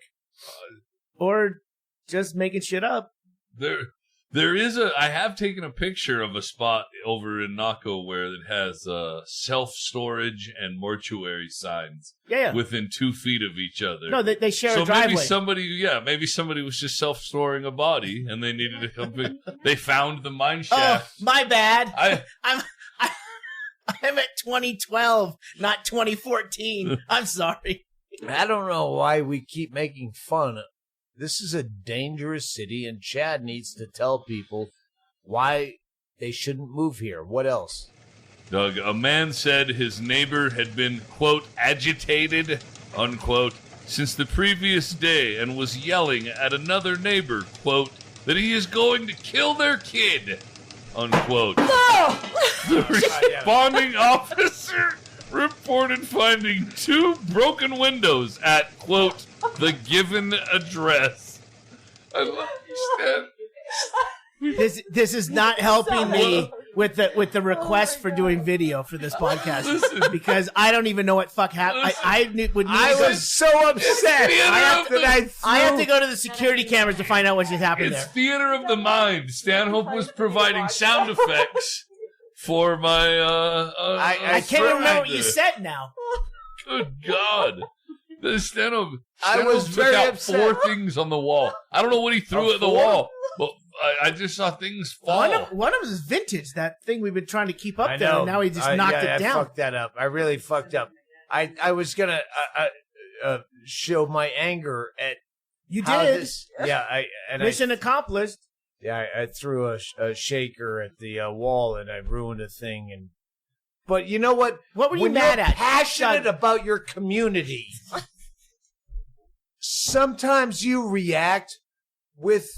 Or just making shit up. There is I have taken a picture of a spot over in Naco where it has self-storage and mortuary signs within 2 feet of each other. No, they share so a driveway. maybe somebody was just self-storing a body and they needed to come in. They found the mine shaft. Oh, my bad. I'm at 2012, not 2014. I'm sorry. I don't know why we keep making fun. This is a dangerous city, and Chad needs to tell people why they shouldn't move here. What else? Doug, a man said his neighbor had been, quote, agitated, unquote, since the previous day and was yelling at another neighbor, quote, that he is going to kill their kid, unquote. No! The responding officer reported finding 2 broken windows at, quote, the given address. I love you, Stan. This is not helping me with the request for doing video for this podcast because I don't even know what fuck happened. I was so upset. I have to go to the security cameras to find out what just happened It's there. theater of the mind. Stanhope was providing sound effects for my I can't even remember what you said now. Good God. Stanhope was took very out upset. 4 things on the wall. I don't know what he threw at the wall, but I just saw things fall. One of them is vintage, that thing we've been trying to keep up I there, know. and now he just knocked it down. I fucked that up. I really fucked up. I was going to show my anger at You how did. this... Yeah, Mission accomplished. Yeah, I threw a shaker at the wall, and I ruined a thing. But you know what? What were you when mad you're at? passionate about your community, sometimes you react with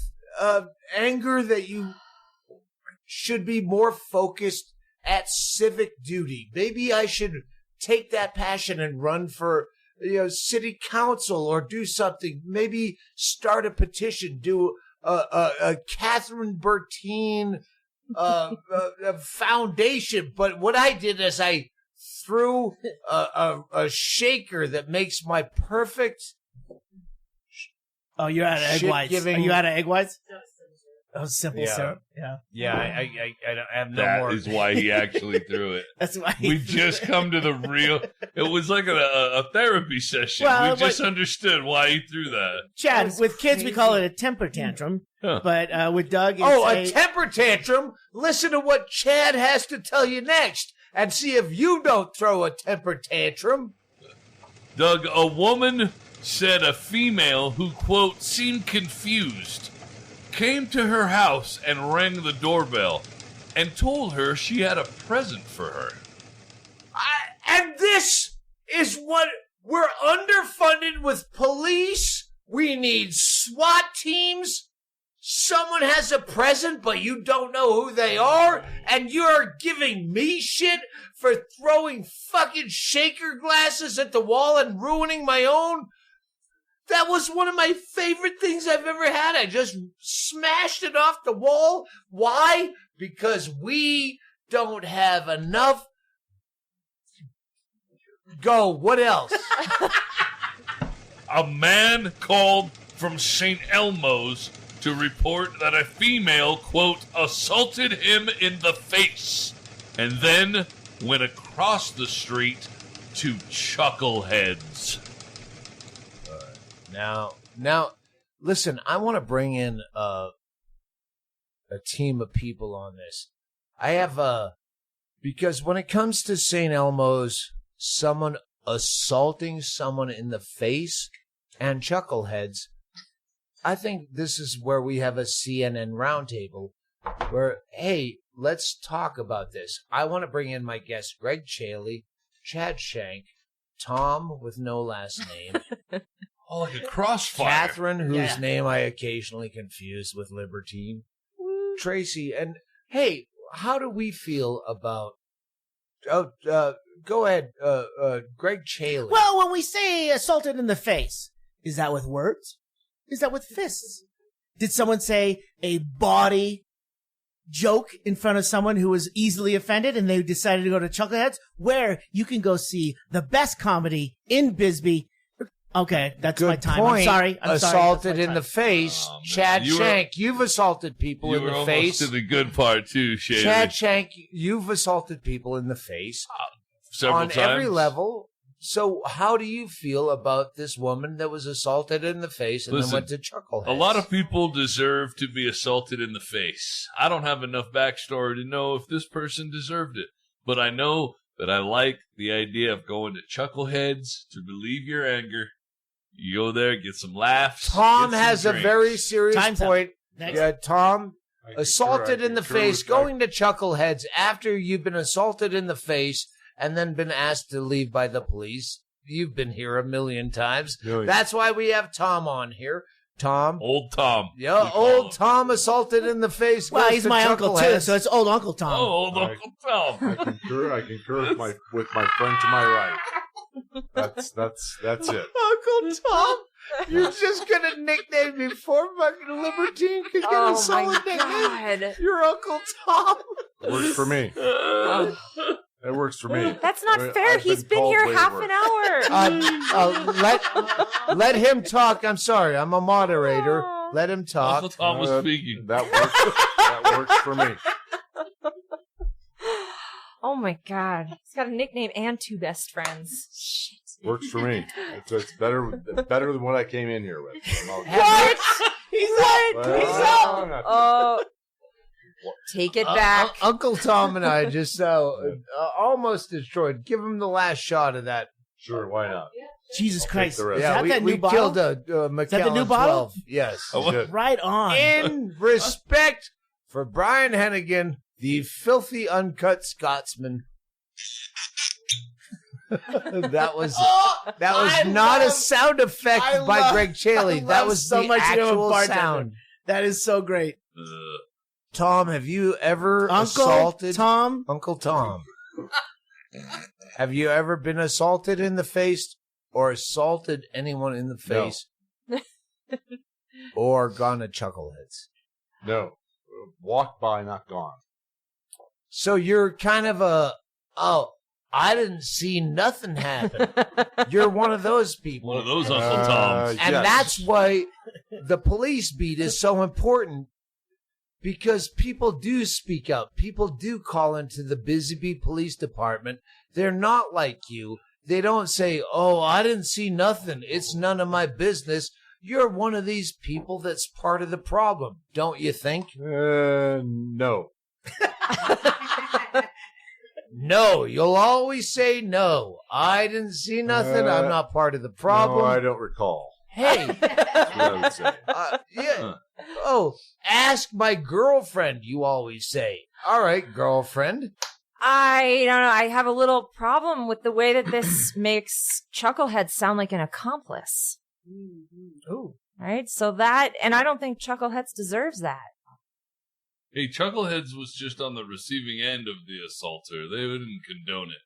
anger that you should be more focused at civic duty. Maybe I should take that passion and run for city council or do something. Maybe start a petition, do a Kathryn Bertine foundation. But what I did is I threw a shaker that makes my perfect. Oh, you're out of egg whites. Are you out of egg whites? Oh, simple syrup. Yeah. I have no more. That is why he actually threw it. That's why we just come to the real. It was like a therapy session. Well, we just understood why he threw that. Chad, with kids we call it a temper tantrum, but with Doug, it's a temper tantrum. Listen to what Chad has to tell you next, and see if you don't throw a temper tantrum. Doug, a woman said a female who, quote, seemed confused came to her house and rang the doorbell and told her she had a present for her. And this is what we're underfunded with police. We need SWAT teams. Someone has a present, but you don't know who they are, and you're giving me shit for throwing fucking shaker glasses at the wall and ruining my own. That was one of my favorite things I've ever had. I just smashed it off the wall. Why? Because we don't have enough. Go. What else? A man called from St. Elmo's to report that a female, quote, assaulted him in the face and then went across the street to Chuckleheads. Now, listen, I want to bring in a team of people on this. I have because when it comes to St. Elmo's, someone assaulting someone in the face and Chuckleheads, I think this is where we have a CNN roundtable where, hey, let's talk about this. I want to bring in my guests, Ggreg Chaille, Chad Shank, Tom with no last name. Oh, like a crossfire. Kathryn, whose name I occasionally confuse with Libertine. Tracy, and hey, how do we feel about... go ahead, Ggreg Chaille. Well, when we say assaulted in the face, is that with words? Is that with fists? Did someone say a body joke in front of someone who was easily offended and they decided to go to Chuckleheads, where you can go see the best comedy in Bisbee? Okay, that's Good my time. Point. I'm sorry. Assaulted in the face. Chad Shank, you've assaulted people in the face. You were almost to the good part, too, Chaille. Chad Shank, you've assaulted people in the face. Several on times. Every level. So how do you feel about this woman that was assaulted in the face and then went to Chuckleheads? A lot of people deserve to be assaulted in the face. I don't have enough backstory to know if this person deserved it, but I know that I like the idea of going to Chuckleheads to relieve your anger. You go there, get some laughs. Tom get some has drinks. a very serious Time's point. Yeah, Tom, I assaulted in the concur face, with- going to Chuckleheads after you've been assaulted in the face and then been asked to leave by the police. You've been here a million times. That's why we have Tom on here. Tom. Old Tom. Yeah, we call him. old Tom assaulted in the face. Well, goes he's to my uncle too, Chuckleheads. so it's old Uncle Tom. Oh, old Uncle Tom. I concur with my friend to my right. That's it. Uncle Tom. You're just gonna nickname me before fucking Libertine could get a solid nickname. God. You're Uncle Tom. It works for me. It works for me. That's not fair. I've He's been called here way half worse. an hour. Let him talk. I'm sorry. I'm a moderator. Let him talk. Uncle Tom was speaking. That works for me. Oh my God. He's got a nickname and two best friends. Shit. Works for me. It's better than what I came in here with. What? He's up. He's up. Not- Oh. Take it back. Uncle Tom and I just almost destroyed. Give him the last shot of that. Sure, why not? Jesus Christ. the rest. Is Yeah, that we new bottle? killed a Macallan new bottle? 12. Yes. Good. Right on. In respect for Brian Hennigan, the filthy uncut Scotsman. that was not a sound effect by Ggreg Chaille. That was so the much of a actual bartender. sound. That is so great. Tom, have you ever Uncle assaulted Tom? Uncle Tom? Have you ever been assaulted in the face or assaulted anyone in the face? Or gone to Chuckleheads? No. Walked by, not gone. So you're kind of I didn't see nothing happen. You're one of those people. One of those Uncle Toms. And yes. that's why the police beat is so important, because people do speak up. People do call into the Bisbee Police Department. They're not like you. They don't say, oh, I didn't see nothing. It's none of my business. You're one of these people that's part of the problem, don't you think? No. No, you'll always say no. I didn't see nothing. I'm not part of the problem. No, I don't recall. Hey, That's what I would say. yeah. Oh, ask my girlfriend, you always say. All right, girlfriend. I don't know. I have a little problem with the way that this makes Chucklehead sound like an accomplice. Ooh. Right? So that, and I don't think Chuckleheads deserves that. Hey, Chuckleheads was just on the receiving end of the assaulter. They wouldn't condone it.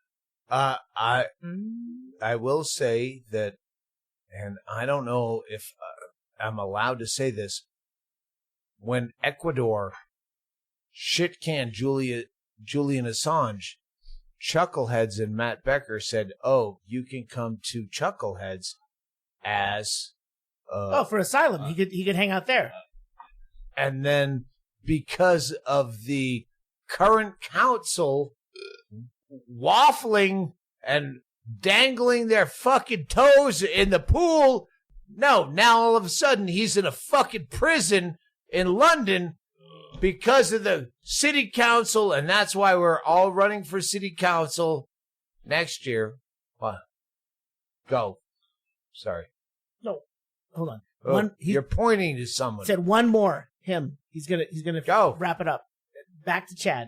I will say that, and I don't know if I'm allowed to say this, when Ecuador shit-canned Julian Assange, Chuckleheads and Matt Becker said, oh, you can come to Chuckleheads as for asylum, he could hang out there. And then because of the current council waffling and dangling their fucking toes in the pool, now all of a sudden he's in a fucking prison in London because of the city council, and that's why we're all running for city council next year. What? Go. Sorry. No, hold on. Oh, you're pointing to someone. Said one more. Him. He's gonna go wrap it up. Back to Chad.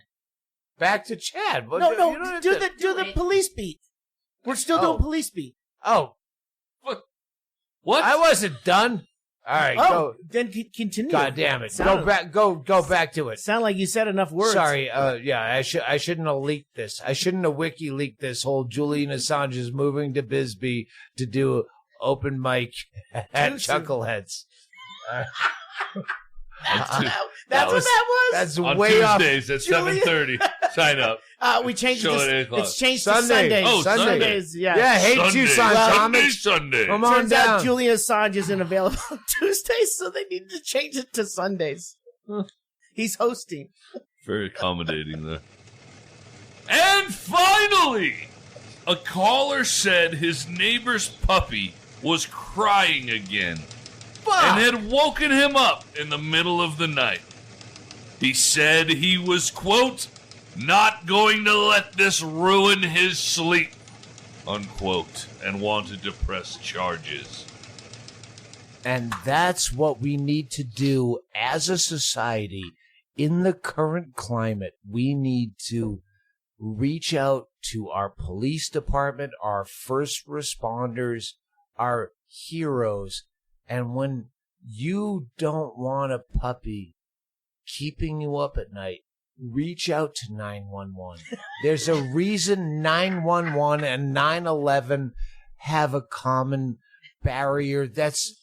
Back to Chad. No. Do the police beat. We're still doing police beat. Oh. What? I wasn't done. All right. Go. Then continue. God damn it. Go back to it. Sound like you said enough words. Sorry. Yeah. I shouldn't have leaked this. I shouldn't have wiki leaked this whole Julian Assange is moving to Bisbee to do open mic at Chuckleheads. That's what that was. That's on way Tuesdays off. at 7:30. Sign up. We changed Show it. at 8 o'clock. It's changed Sunday. to Sundays. Oh, Sundays. Yeah. Yeah. Hate you, son. Thomas. Sunday. Come on Turns down. out Julian Assange isn't available on Tuesdays, so they need to change it to Sundays. He's hosting. Very accommodating there. And finally, a caller said his neighbor's puppy was crying again and had woken him up in the middle of the night. He said he was, quote, not going to let this ruin his sleep, unquote, and wanted to press charges. And that's what we need to do as a society in the current climate. We need to reach out to our police department, our first responders, our heroes. And when you don't want a puppy keeping you up at night, reach out to 911. There's a reason 911 and 9/11 have a common barrier. That's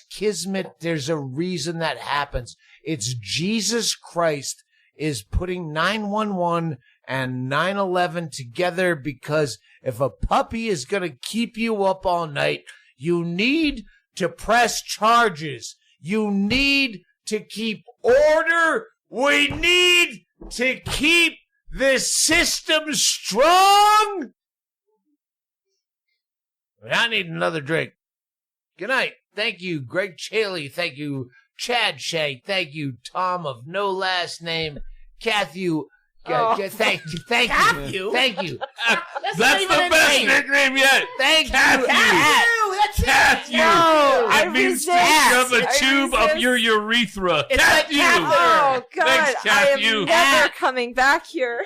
kismet. There's a reason that happens. It's Jesus Christ is putting 911 and 9/11 together, because if a puppy is going to keep you up all night, you need to press charges. You need to keep order. We need to keep this system strong. I need another drink. Good night. Thank you, Ggreg Chaille. Thank you, Chad Shank. Thank you, Tom of no last name. Thank you. Thank you. Thank you. That's the best nickname yet. Thank you. Kathy. No, I It means to resist. shove a tube up your urethra. It's like Kathy. Oh, God. Thanks, I am Kathy. never coming back here.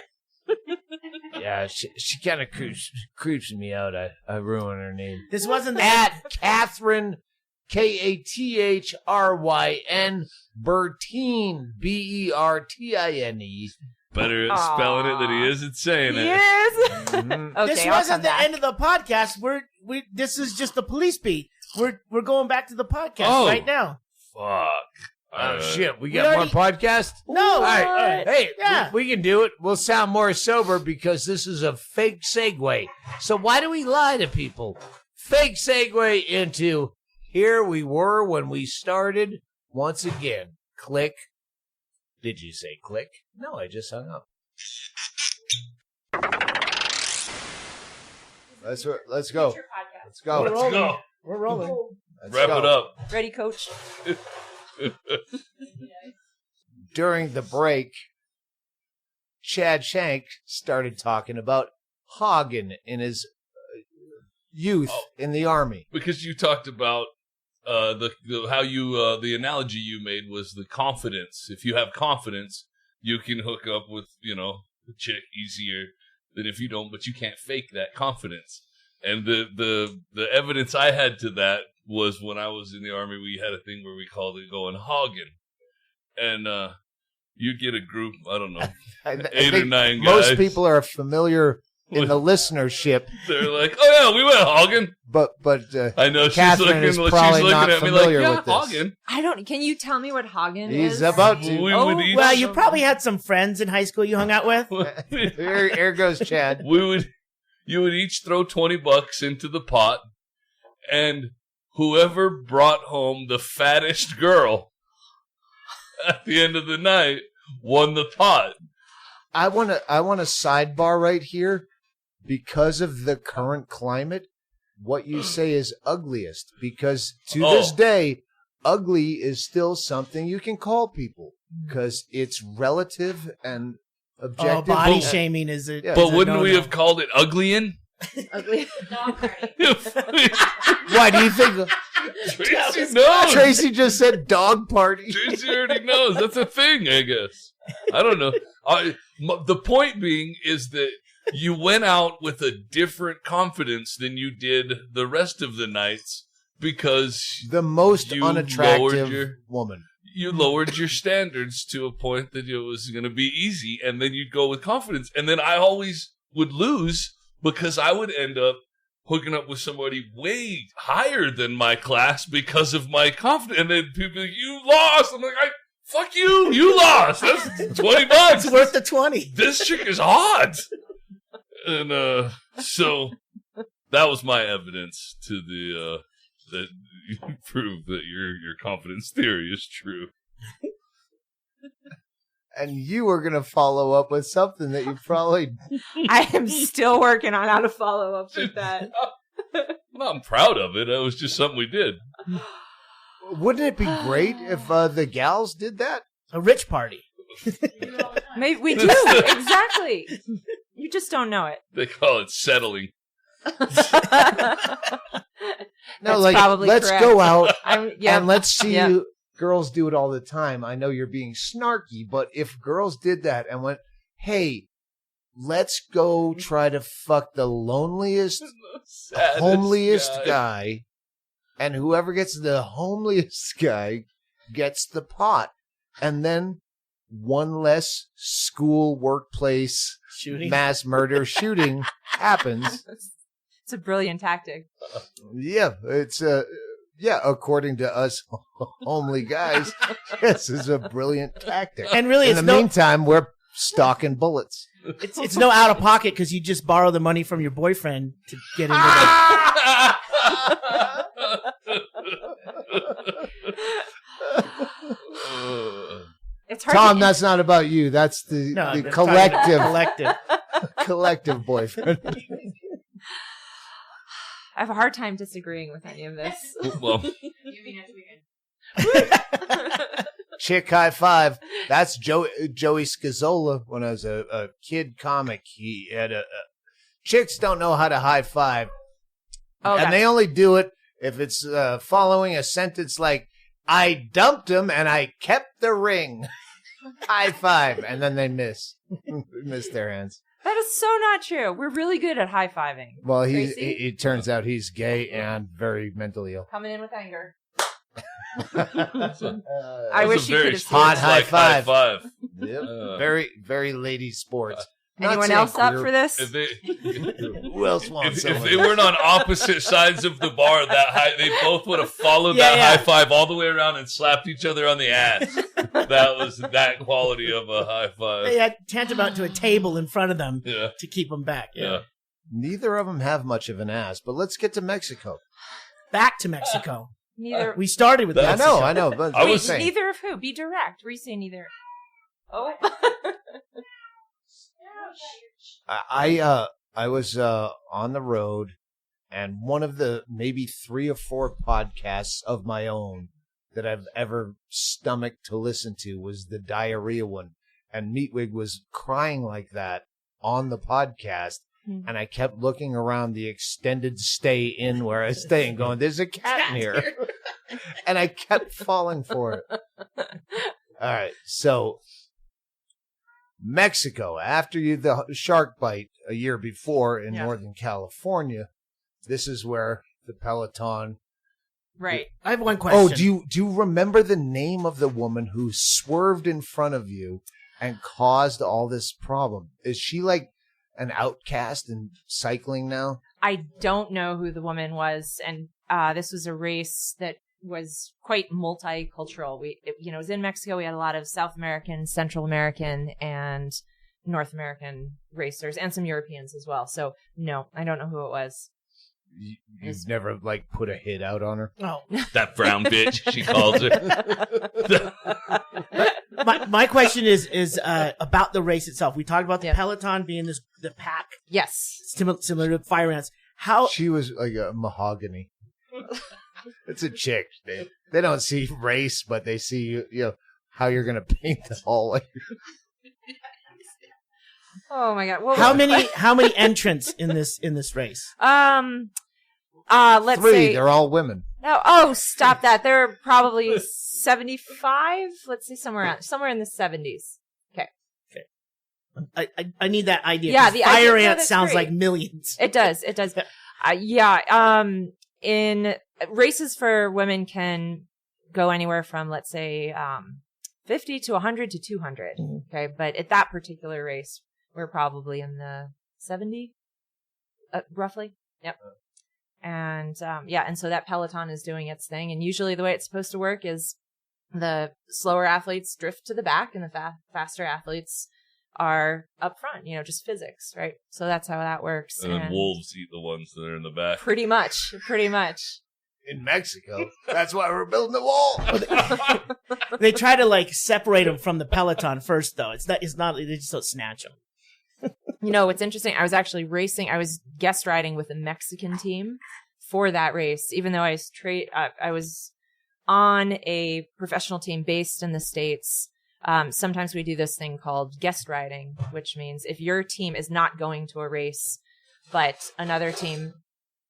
Yeah, she kind of creeps me out. I ruin her name. This wasn't the At Kathryn, Kathryn Bertine, Bertine. Better at spelling it than he is at saying it. Yes. Mhm. Okay, this I'll wasn't come the back. end of the podcast. This is just the police beat. We're going back to the podcast Oh. right now. Fuck. Oh, shit. We We got already- more podcast? No, All right. Hey, Yeah. we can do it. We'll sound more sober because this is a fake segue. So why do we lie to people? Fake segue into here we were when we started once again. Click. Did you say click? No, I just hung up. Let's go. Let's go. Let's go. We're rolling. Wrap it up. Ready, coach? During the break, Chad Shank started talking about Hagen in his youth in the army. Because you talked about the analogy you made was the confidence. If you have confidence, you can hook up with, a chick easier than if you don't, but you can't fake that confidence. And the evidence I had to that was when I was in the army, we had a thing where we called it going Hagen. And you'd get a group, I don't know, I 8 or think 9 guys. most people are familiar in the listenership, They're like, oh yeah, we went Hagen. but I know she's Catherine is probably not at me like, familiar yeah, with this. Hagen. I don't. Can you tell me what Hagen He's is? about to. We Oh, would eat. Well, you probably had some friends in high school you hung out with. Here goes Chad. You would each throw $20 into the pot, and whoever brought home the fattest girl at the end of the night won the pot. I want a sidebar right here. Because of the current climate, what you say is ugliest. Because to this day, ugly is still something you can call people. Because it's relative and objective. Body shaming is it? Yeah. But wouldn't we have called it uglyin? Ugly. Why do you think? Tracy knows. Tracy just said dog party. Tracy already knows. That's a thing, I guess. I don't know. The point being is that you went out with a different confidence than you did the rest of the nights because The most you unattractive woman. You lowered your standards to a point that it was going to be easy, and then you'd go with confidence. And then I always would lose because I would end up hooking up with somebody way higher than my class because of my confidence. And then people are like, you lost. I'm like, fuck you. You lost. That's $20. It's worth the 20. This chick is hot. And so that was my evidence to the that you prove that your confidence theory is true. And you were going to follow up with something that you probably... I am still working on how to follow up with that. Well, I'm proud of it. It was just something we did. Wouldn't it be great if the gals did that? A rich party. Maybe we do. Exactly. You just don't know it. They call it settling. No, That's probably let's correct. go out Yeah. and let's see you. Girls do it all the time. I know you're being snarky, but if girls did that and went, hey, let's go try to fuck the loneliest, Saddest homeliest guy, and whoever gets the homeliest guy gets the pot. And then one less school, workplace, Shooting. mass murder shooting happens. It's a brilliant tactic. Yeah, it's according to us homely guys, this is a brilliant tactic. And really, in the meantime, we're stocking bullets. It's no out of pocket because you just borrow the money from your boyfriend to get into It's hard Tom, to that's not about you. That's the that's collective boyfriend. I have a hard time disagreeing with any of this. Well, Chick high five. That's Joey Scazola. When I was a kid comic, he had chicks don't know how to high five. Oh, and they only do it if it's following a sentence like, I dumped him and I kept the ring. High five. And then they miss their hands. that is so not true. We're really good at high-fiving. Well, Tracy? it turns out he's gay and very mentally ill. Coming in with anger. that I was wish a you very could have hot seen high like high five. Yep. Uh, Very, very lady sports. Anyone else up for this? If they, Who else wants if some they of this? weren't on opposite sides of the bar, they both would have followed Yeah, that yeah. high five all the way around and slapped each other on the ass. That was that quality of a high five. They had tantamount to a table in front of them Yeah. to keep them back. Yeah. Neither of them have much of an ass, but let's get to Mexico. Back to Mexico. Neither. We started with That's- Mexico. I know. But I Wait, was saying. neither of who? Be direct. Re-say neither. Oh. I was on the road, and one of the maybe 3 or 4 podcasts of my own that I've ever stomached to listen to was the diarrhea one, and Meatwig was crying like that on the podcast, and I kept looking around the extended stay inn where I was staying, going, "There's a cat in here," and I kept falling for it. All right, so. Mexico, after the shark bite a year before in Northern California, this is where the peloton. Right. I have one question. Oh, do you remember the name of the woman who swerved in front of you and caused all this problem? Is she like an outcast in cycling now? I don't know who the woman was, and this was a race that was quite multicultural. It was in Mexico. We had a lot of South American, Central American, and North American racers, and some Europeans as well. So no, I don't know who it was. You've never like put a hit out on her? Oh. That brown bitch, she calls her. My question is about the race itself. We talked about the Peloton being the pack. Yes. Similar to fire ants. How She was like a mahogany. It's a chick. They don't see race, but they see how you're gonna paint the hallway. Oh my God. Well, how many entrants in this race? Let's 3. say They're all women. no. Oh, stop that. There are probably 75. Let's see, somewhere in the 70s. I need that idea. Yeah, 'cause the fire idea- ant that's sounds great. like millions. It does. In races for women can go anywhere from, let's say, 50 to 100 to 200. Okay. But at that particular race, we're probably in the 70, roughly. Yep. And, and so that Peloton is doing its thing. And usually the way it's supposed to work is the slower athletes drift to the back and the faster athletes are up front, just physics, right? So that's how that works. And then wolves eat the ones that are in the back. Pretty much. In Mexico, that's why we're building the wall. They try to separate them from the Peloton first, though. It's not. They just don't snatch them. What's interesting, I was actually I was guest riding with a Mexican team for that race, even though I was on a professional team based in the States. Sometimes we do this thing called guest riding, which means if your team is not going to a race, but another team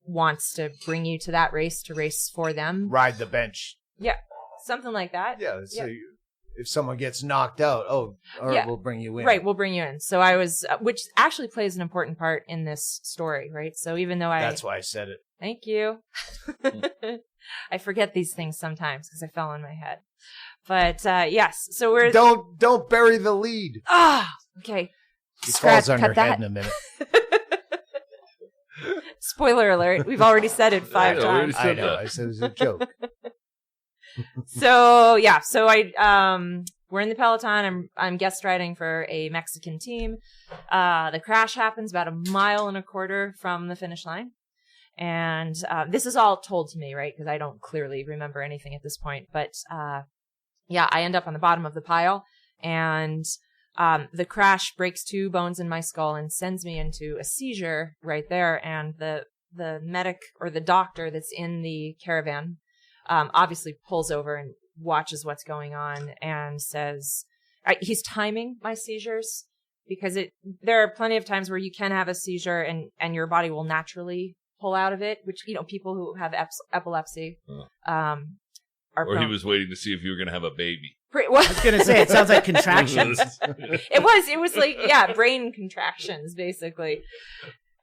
wants to bring you to that race to race for them. Ride the bench. Yeah, something like that. Yeah. So if someone gets knocked out, we'll bring you in. Right, we'll bring you in. So I was, which actually plays an important part in this story, right? So even though That's why I said it. Thank you. I forget these things sometimes because I fell on my head. But yes, so we're don't bury the lead. Okay. She falls on her that. head in a minute. Spoiler alert! We've already said it 5 times. I know. I said it was a joke. So we're in the Peloton. I'm guest riding for a Mexican team. The crash happens about 1.25 miles from the finish line. And this is all told to me, right? Because I don't clearly remember anything at this point. But I end up on the bottom of the pile. And the crash breaks 2 bones in my skull and sends me into a seizure right there. And the medic or the doctor that's in the caravan obviously pulls over and watches what's going on and says, he's timing my seizures because there are plenty of times where you can have a seizure and your body will naturally pull out of it, which, people who have epilepsy are Or he was waiting to see if you were going to have a baby. I was going to say, it sounds like contractions. It was like, brain contractions, basically.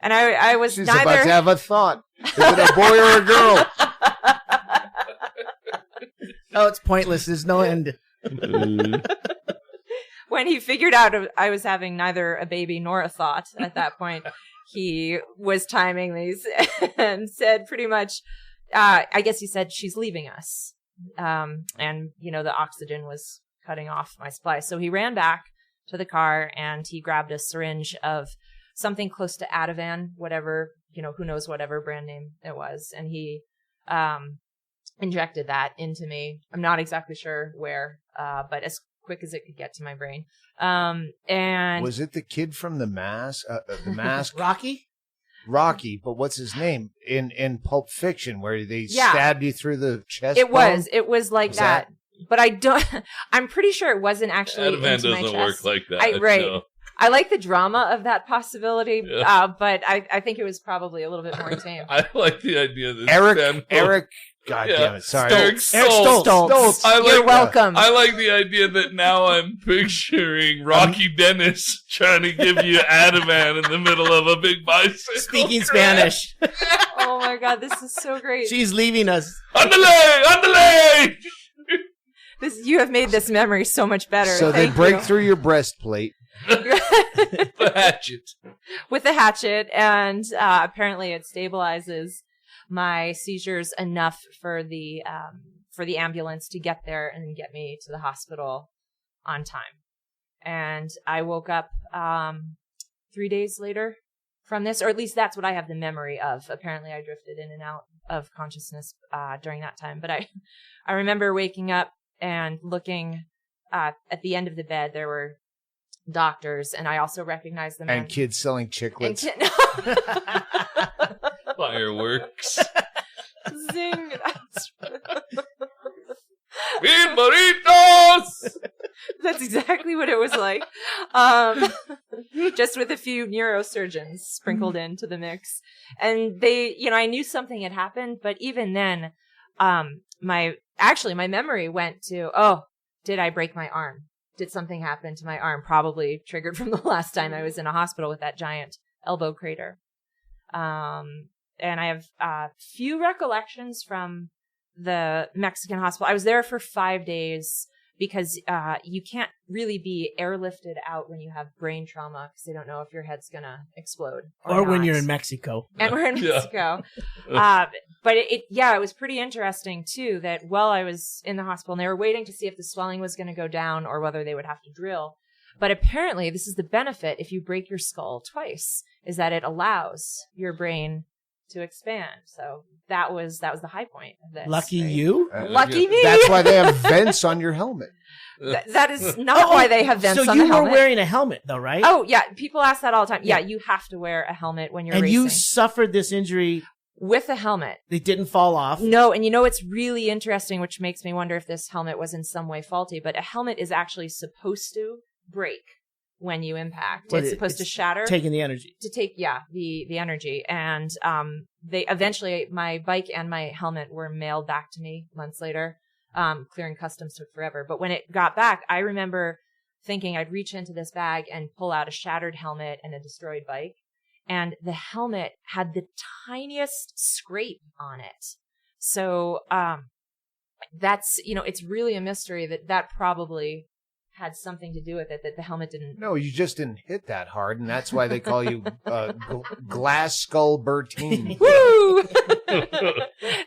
And I was She's neither... about to have a thought. Is it a boy or a girl? Oh, it's pointless. There's no end. When he figured out I was having neither a baby nor a thought at that point, he was timing these and said pretty much, I guess he said, she's leaving us. And, the oxygen was cutting off my supply. So he ran back to the car and he grabbed a syringe of something close to Ativan, whatever, who knows whatever brand name it was. And he injected that into me. I'm not exactly sure where, but as quick as it could get to my brain. And was it the kid from The Mask? The Mask? Rocky, but what's his name in Pulp Fiction, where they stabbed you through the chest? It was like that. But I'm pretty sure it wasn't actually Ativan into my doesn't chest. work like that. Right. No. I like the drama of that possibility, Yeah. But I think it was probably a little bit more tame. I like the idea that Eric. God damn it! Sorry, Eric Stoltz. You're welcome. I like the idea that now I'm picturing Rocky Dennis trying to give you Ativan in the middle of a big bicycle. Speaking Spanish. Oh my God, this is so great. She's leaving us. Andale! You have made this memory so much better. So Thank they break you. through your breastplate. The hatchet. With the hatchet, and apparently it stabilizes my seizures enough for the ambulance to get there and get me to the hospital on time. And I woke up 3 days later from this, or at least that's what I have the memory of. Apparently I drifted in and out of consciousness during that time. But I remember waking up and looking at the end of the bed, there were doctors, and I also recognized them. And kids selling chiclets. Fireworks. Zing. Bean burritos! That's exactly what it was like. Just with a few neurosurgeons sprinkled into the mix. And they, I knew something had happened, but even then, my memory went to, did I break my arm? Did something happen to my arm? Probably triggered from the last time I was in a hospital with that giant elbow crater. And I have a few recollections from the Mexican hospital. I was there for 5 days because you can't really be airlifted out when you have brain trauma because they don't know if your head's going to explode. Or when you're in Mexico. And we're in Mexico. But it was pretty interesting, too, that while I was in the hospital, and they were waiting to see if the swelling was going to go down or whether they would have to drill. But apparently, this is the benefit if you break your skull twice, is that it allows your brain to expand. So that was the high point of this. Lucky you? Lucky me. That's why they have vents on your helmet. That is not why they have vents on the helmet. So you were wearing a helmet, though, right? Oh, yeah. People ask that all the time. Yeah, you have to wear a helmet when you're racing. And you suffered this injury with a helmet. They didn't fall off. No, and it's really interesting, which makes me wonder if this helmet was in some way faulty, but a helmet is actually supposed to break when you impact. It's supposed to shatter. Taking the energy. To take, the energy. And they eventually, my bike and my helmet were mailed back to me months later. Clearing customs took forever. But when it got back, I remember thinking I'd reach into this bag and pull out a shattered helmet and a destroyed bike. And the helmet had the tiniest scrape on it. So that's, it's really a mystery that probably had something to do with it, that the helmet didn't. No, you just didn't hit that hard, and that's why they call you Glass Skull Bertine. Woo!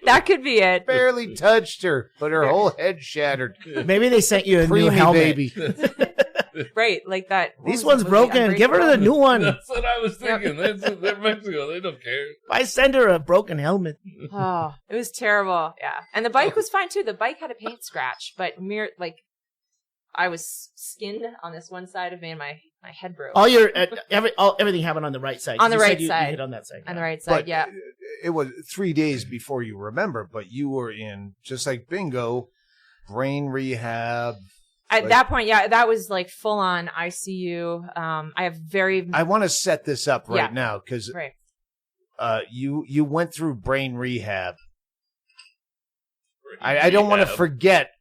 That could be it. Barely touched her, but her whole head shattered. Maybe they sent you a new helmet. Baby. Right, like that. This one's broken. Give her the new one. That's what I was thinking. They're Mexico. They don't care. I send her a broken helmet. Oh, it was terrible. Yeah. And the bike was fine too. The bike had a paint scratch, but I was skinned on this one side of me and my head broke. Everything happened on the right side. On the right side. You hit on that side. On the right side, yeah. It was 3 days before you remember, but you were in, just like Bingo, brain rehab. At that point, that was like full on ICU. I want to set this up right now because you went through brain rehab. I don't want to forget.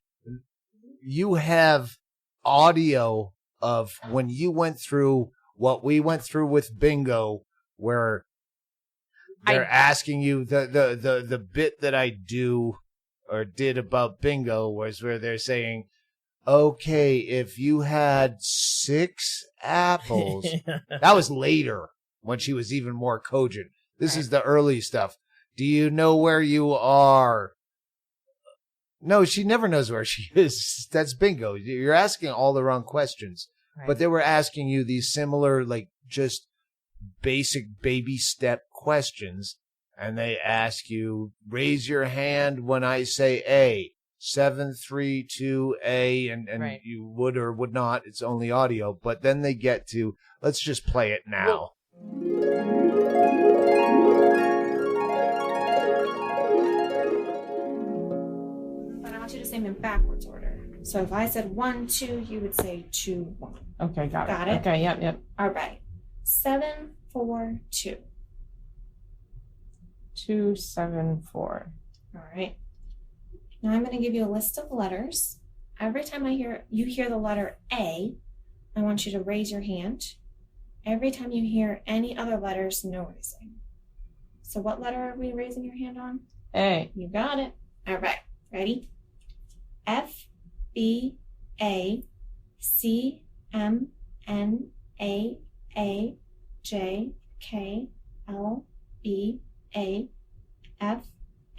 You have audio of when you went through what we went through with Bingo, where they're asking you the bit that I do or did about Bingo was where they're saying, okay, if you had 6 apples, that was later when she was even more cogent. This is the early stuff. Do you know where you are? No, she never knows where she is. That's Bingo. You're asking all the wrong questions. Right. But they were asking you these similar, just basic baby step questions. And they ask you, raise your hand when I say A. 732A, and right. You would or would not. It's only audio. But then they get to, let's just play it now. Say them in backwards order. So if I said 1, 2, you would say 2, 1. Okay, got it. Okay, yep. All right. 7, 4, 2. 2, 7, 4. All right. Now I'm going to give you a list of letters. Every time you hear the letter A, I want you to raise your hand. Every time you hear any other letters, no raising. So what letter are we raising your hand on? A. You got it. All right. Ready? F, B, A, C, M, N, A, J, K, L, B, A, F,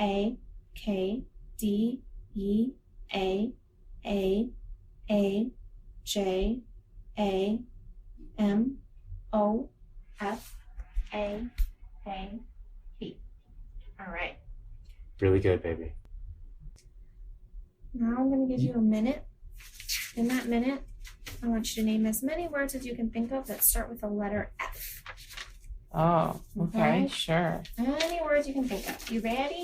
A, K, D, E, A, J, A, M, O, F, A, P. All right. Really good, baby. Now I'm going to give you a minute. In that minute, I want you to name as many words as you can think of that start with the letter F. Oh, okay, sure. Any words you can think of. You ready?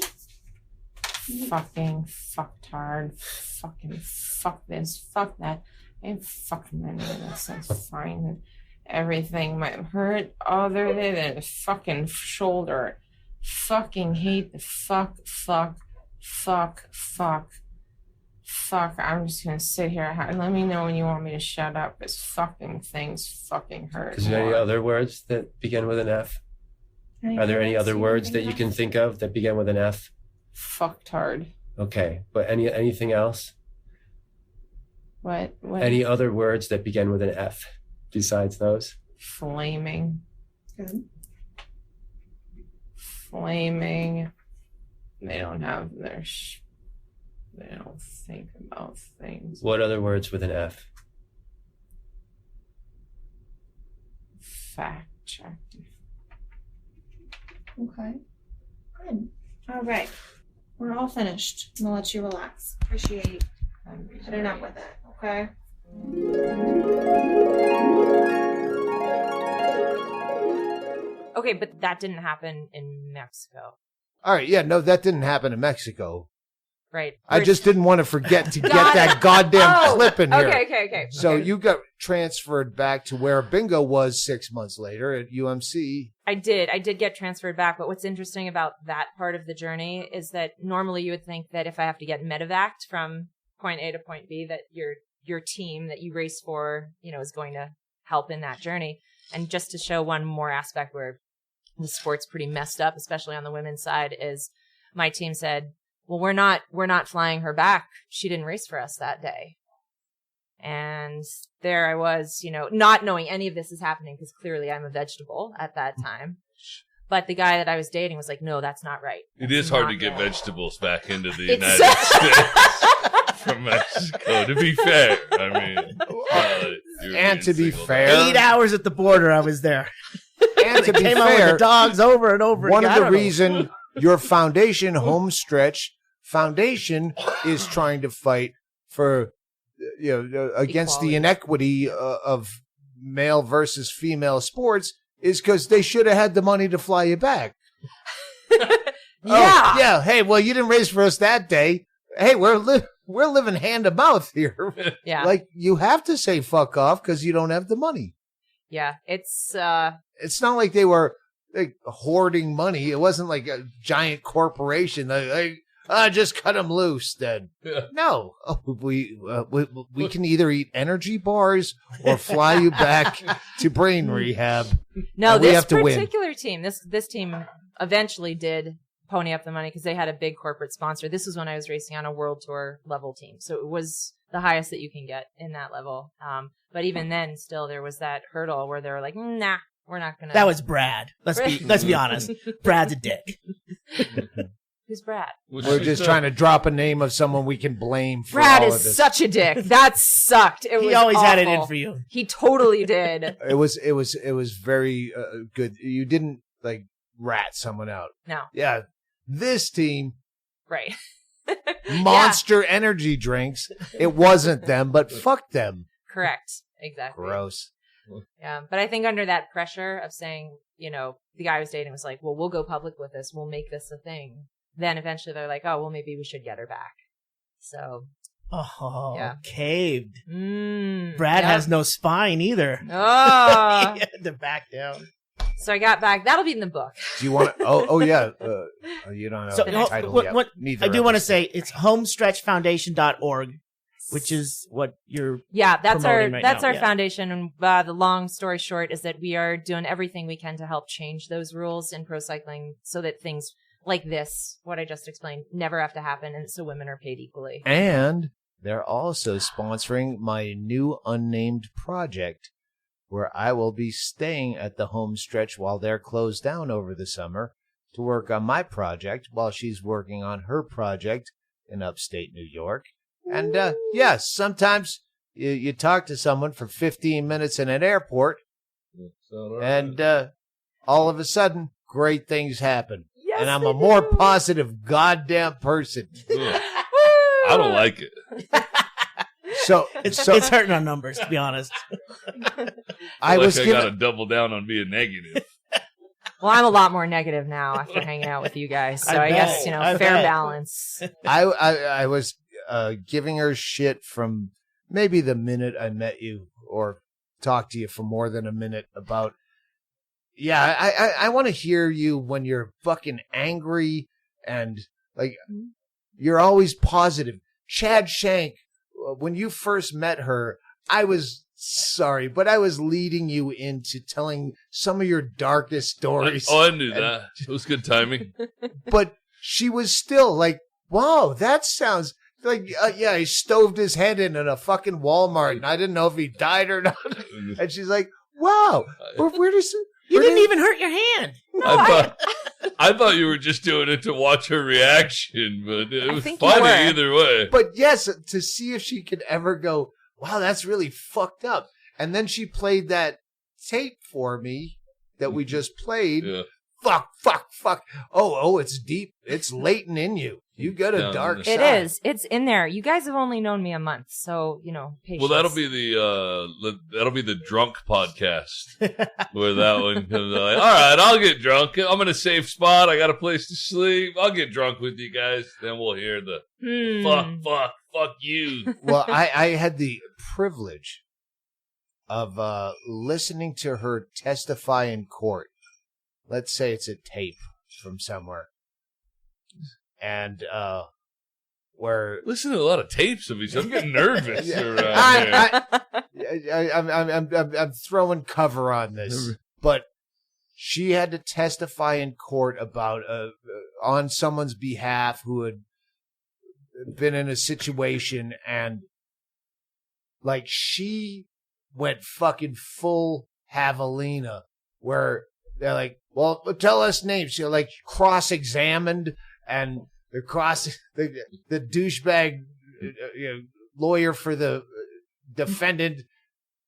Fucking, fucktard, fucking, fuck this, fuck that. And fucking many of this. That's fine. Everything might hurt other than a fucking shoulder. Fucking hate the fuck. I'm just gonna sit here and let me know when you want me to shut up. This fucking things fucking hurt. Is there any other words that begin with an F? Are there any other words that you can think of that begin with an F? Fucktard. Okay, but anything else? What? Any other words that begin with an F besides those? Flaming. Good. Flaming. They don't have their they don't think about things. What other words with an F? Fact check. Okay. Good. All right. We're all finished. I'm going to let you relax. Appreciate putting up with it. Okay? Okay, but that didn't happen in Mexico, All right, yeah, no, that didn't happen in Mexico. right? I just didn't want to forget to get that goddamn clip in here. Okay. So Okay. you got transferred back to where Bingo was 6 months later at UMC. I did get transferred back, but what's interesting about that part of the journey is that normally you would think that if I have to get medevaced from point A to point B, that your team that you race for, is going to help in that journey. And just to show one more aspect where the sport's pretty messed up, especially on the women's side, is my team said, well, we're not flying her back. She didn't race for us that day. And there I was, not knowing any of this is happening because clearly I'm a vegetable at that time. But the guy that I was dating was like, no, that's not right. It is That's hard not to get right." vegetables back into the It's- United States from Mexico. To be fair, I mean, you're And being to be singled fair- out. 8 hours at the border, I was there. And to be Came out with fair, the dogs over and over one again. of I the don't know. reason your foundation, Homestretch Foundation, is trying to fight for, against the Equality. inequity of male versus female sports is because they should have had the money to fly you back. Yeah. Oh, yeah. Hey, well, you didn't raise for us that day. Hey, we're living hand to mouth here. Yeah. Like, you have to say fuck off because you don't have the money. Yeah. It's, It's not like they were hoarding money. It wasn't like a giant corporation. Just cut them loose then. Yeah. No, we can either eat energy bars or fly you back to brain rehab. no, And we this have to win. particular team, this team eventually did pony up the money because they had a big corporate sponsor. This was when I was racing on a world tour level team. So it was the highest that you can get in that level. But even then, still, there was that hurdle where they were like, nah, we're not going to. That was Brad. Let's be honest. Brad's a dick. Who's Brad? We're just trying to drop a name of someone we can blame for Brad all of is this. such a dick. That sucked. It was He always had it in awful. for you. He totally did. It was very good. You didn't rat someone out. No, Yeah, this team. right. Monster energy drinks. It wasn't them, but fuck them. Correct. Exactly. Gross. Yeah. But I think under that pressure of saying, the guy I was dating was like, well, we'll go public with this. We'll make this a thing. Then eventually they're like, oh, well, maybe we should get her back. So. Oh, Yeah. caved. Brad Brad has no spine either. Oh. He had to back down. So I got back. That'll be in the book. Do you want to? Oh yeah. You don't know So, the no, title yet. Neither I do of want to us. say it's homestretchfoundation.org, which is what you're. Yeah, that's our promoting right now, our yeah. foundation. And the long story short is that we are doing everything we can to help change those rules in pro cycling so that things like this, what I just explained, never have to happen, and so women are paid equally. And they're also sponsoring my new unnamed project, where I will be staying at the home stretch while they're closed down over the summer to work on my project while she's working on her project in upstate New York. And yes, sometimes you talk to someone for 15 minutes in an airport, and all of a sudden, great things happen. Yes, and I'm they a more do. positive goddamn person. Ugh. I don't like it. So It's hurting our numbers, to be honest. I was I given, gotta double down on being negative. Well, I'm a lot more negative now after hanging out with you guys. So I I guess, bet. fair bet. balance. I was giving her shit from maybe the minute I met you or talked to you for more than a minute about, I want to hear you when you're fucking angry and like you're always positive. Chad Shank, when you first met her, I was sorry, but I was leading you into telling some of your darkest stories. I knew that. It was good timing. But she was still like, wow, that sounds like, he stoved his head in a fucking Walmart and I didn't know if he died or not. And she's like, wow, where does You didn't even hurt your hand. I thought you were just doing it to watch her reaction, but it was think you funny were. either way. But yes, to see if she could ever go, wow, that's really fucked up. And then she played that tape for me that we just played. Yeah. Fuck. Oh, it's deep. It's latent in you. You got a Down dark in side. It is. It's in there. You guys have only known me a month, so, patience. Well, that'll be the drunk podcast where that one comes like, all right, I'll get drunk. I'm in a safe spot. I got a place to sleep. I'll get drunk with you guys. Then we'll hear the fuck you. Well, I had the privilege of listening to her testify in court. Let's say it's a tape from somewhere. And where Listen to a lot of tapes of these. I'm getting nervous around I'm throwing cover on this, but she had to testify in court about on someone's behalf who had been in a situation, and like she went fucking full Javelina, where they're like, well, tell us names. She like cross-examined, and the douchebag lawyer for the defendant.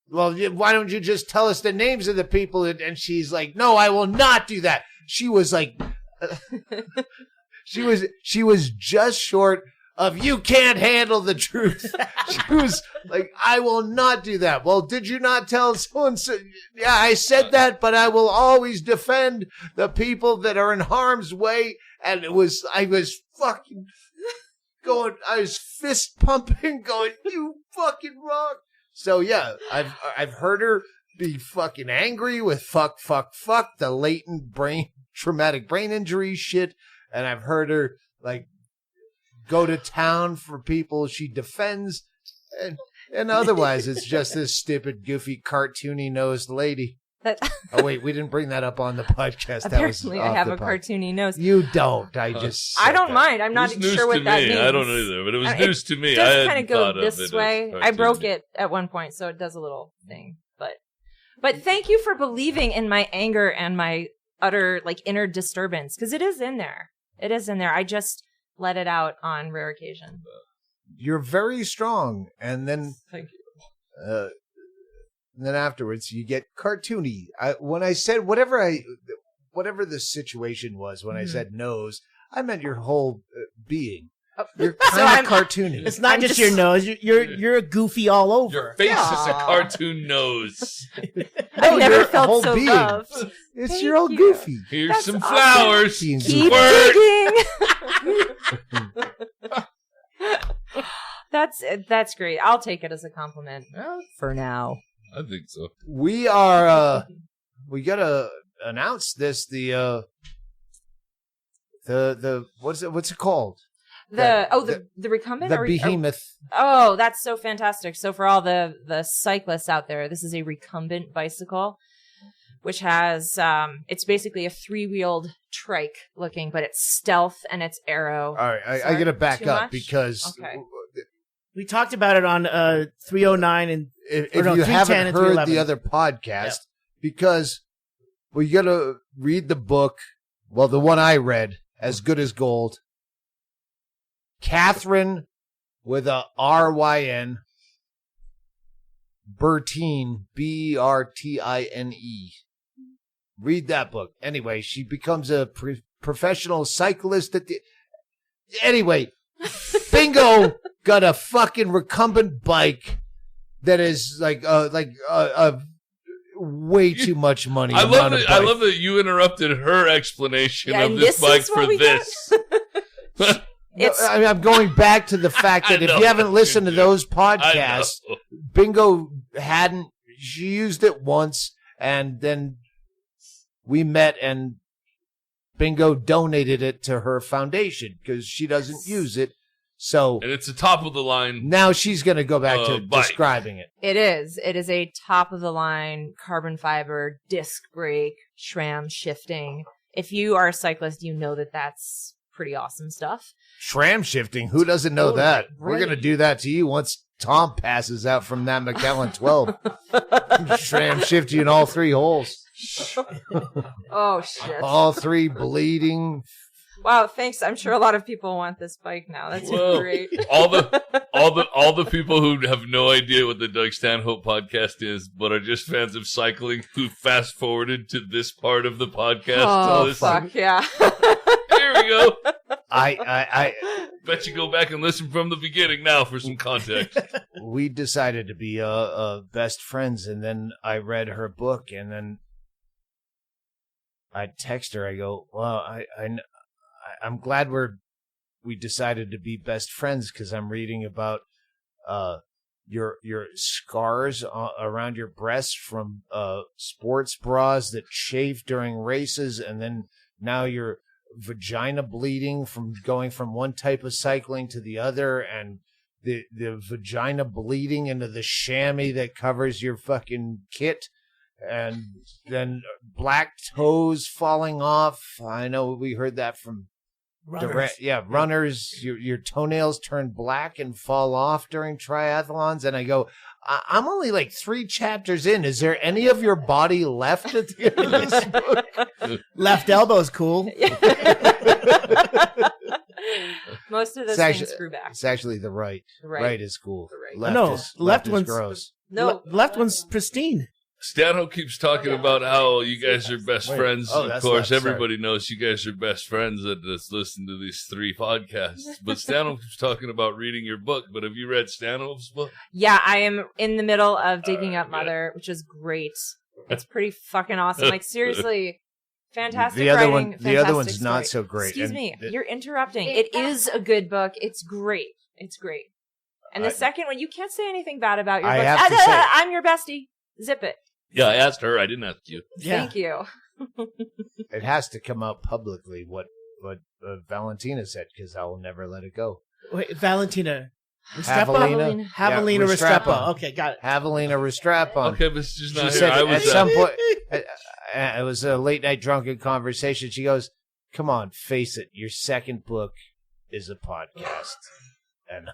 Well, why don't you just tell us the names of the people? And she's like, no, I will not do that. She was like, she was just short of, you can't handle the truth. She was like, I will not do that. Well, did you not tell someone? Yeah, I said that, but I will always defend the people that are in harm's way. And I was fucking going, I was fist pumping, going, you fucking rock. So yeah, I've heard her be fucking angry with fuck, the latent traumatic brain injury shit. And I've heard her like go to town for people she defends. And otherwise it's just this stupid, goofy, cartoony nosed lady. Oh wait, we didn't bring that up on the podcast. Apparently, I have a cartoony nose. You don't. I don't mind. I'm not sure what that means. I don't either, but it was news to me. It I does kind of go this this way. I broke it at one point, so it does a little thing. But thank you for believing in my anger and my utter inner disturbance, because it is in there. It is in there. I just let it out on rare occasion. You're very strong, and then thank you. And then afterwards, you get cartoony. When I said whatever the situation was, when I said nose, I meant your whole being. You're kind of cartoony. It's not just your nose. You're a goofy all over. Your face is a cartoon nose. I've never your felt whole so being. loved. It's Thank your old you. goofy. Here's That's some awesome. flowers. Keep Squirt. digging. That's great. I'll take it as a compliment for now. I think so. We are. We gotta announce this. The what's it called? The recumbent? The behemoth. Oh, that's so fantastic. So for all the cyclists out there, this is a recumbent bicycle, which has, it's basically a 3-wheeled trike looking, but it's stealth and it's aero. All right, I gotta back too up much? because We talked about it on 309 and if or no, you 310 haven't and heard 311. the other podcast, because we gotta read the book. Well, the one I read, As Good as Gold. Kathryn with a RYN, Bertine, Bertine. Read that book. Anyway, she becomes a professional cyclist Anyway, Bingo got a fucking recumbent bike that is like way too much money. I love that you interrupted her explanation of this bike for this. I'm going back to the fact that if you haven't listened to those podcasts, Bingo she used it once, and then we met, and Bingo donated it to her foundation because she doesn't use it. So, and it's a top of the line. Now she's going to go back to bike. describing it. It is. It is a top of the line carbon fiber disc brake SRAM shifting. If you are a cyclist, you know that that's pretty awesome stuff. SRAM shifting? Who doesn't know that? Right. We're going to do that to you once Tom passes out from that McAllen 12. SRAM shift you in all 3 holes. Oh, shit. All 3 bleeding. Wow, thanks. I'm sure a lot of people want this bike now. That's great. all the people who have no idea what the Doug Stanhope podcast is, but are just fans of cycling who fast forwarded to this part of the podcast. Oh, fuck yeah. Here we go. I bet you go back and listen from the beginning now for some context. We decided to be best friends, and then I read her book, and then I text her. I go, well, I'm glad we decided to be best friends because I'm reading about your scars around your breasts from sports bras that chafe during races, and then now your vagina bleeding from going from one type of cycling to the other, and the vagina bleeding into the chamois that covers your fucking kit. And then black toes falling off. I know we heard that from runners. Runners. Your toenails turn black and fall off during triathlons. And I go, I'm only like 3 chapters in. Is there any of your body left at the end of this book? Left elbow's cool. Most of those things screw back. It's actually the right. Right is cool. Left one's gross. No, left one's pristine. Stanhope keeps talking about how you guys are best friends. Of course, everybody knows you guys are best friends that listen to these 3 podcasts. But Stanhope keeps talking about reading your book. But have you read Stanhope's book? Yeah, I am in the middle of Digging Up Mother, which is great. It's pretty fucking awesome. Like, seriously, fantastic writing. The other one's not so great. Excuse me, you're interrupting. It is a good book. It's great. It's great. And the second one, you can't say anything bad about your book. I'm your bestie. Zip it. Yeah, I asked her. I didn't ask you. Yeah. Thank you. It has to come out publicly what Valentina said, because I will never let it go. Wait, Valentina Restrepo? Javelina Restrepo. Okay, got it. Javelina Restrepo. Okay, but she's not she here. Said at some point, it was a late night drunken conversation. She goes, "Come on, face it. Your second book is a podcast." And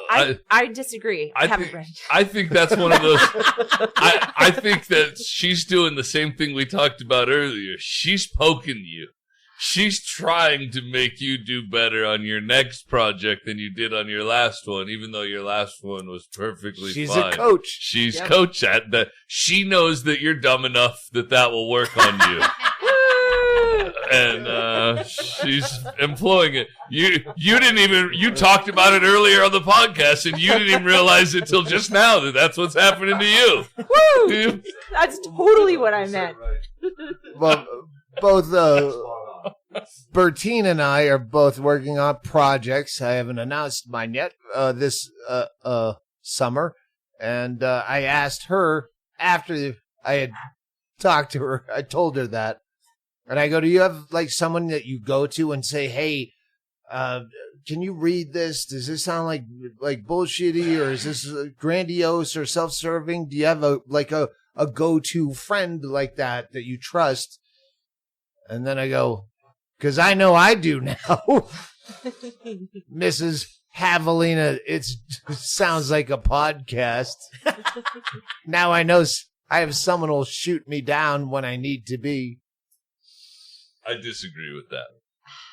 I disagree. I think that's one of those. I think that she's doing the same thing we talked about earlier. She's poking you. She's trying to make you do better on your next project than you did on your last one, even though your last one was perfectly fine. She's a coach. She's coach at that. She knows that you're dumb enough that will work on you. And she's employing it. You talked about it earlier on the podcast, and you didn't even realize it till just now that's what's happening to you. Woo! That's totally what I meant. Well, both Bertine and I are both working on projects. I haven't announced mine yet this summer, and I asked her after I had talked to her. I told her that. And I go, do you have like someone that you go to and say, hey, can you read this? Does this sound like bullshitty, or is this grandiose or self-serving? Do you have a go-to friend like that you trust? And then I go, because I know I do now. Mrs. Javelina, it sounds like a podcast. Now I know I have someone who'll shoot me down when I need to be. I disagree with that.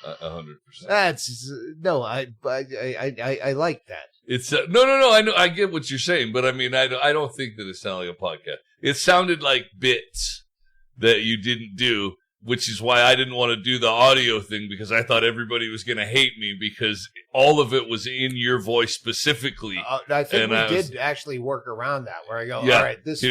100%. That's no, I like that. It's no. I know, I get what you're saying, but I mean, I don't think that it sounded like a podcast. It sounded like bits that you didn't do, which is why I didn't want to do the audio thing, because I thought everybody was going to hate me because all of it was in your voice specifically. I think we did actually work around that, where I go, all right, this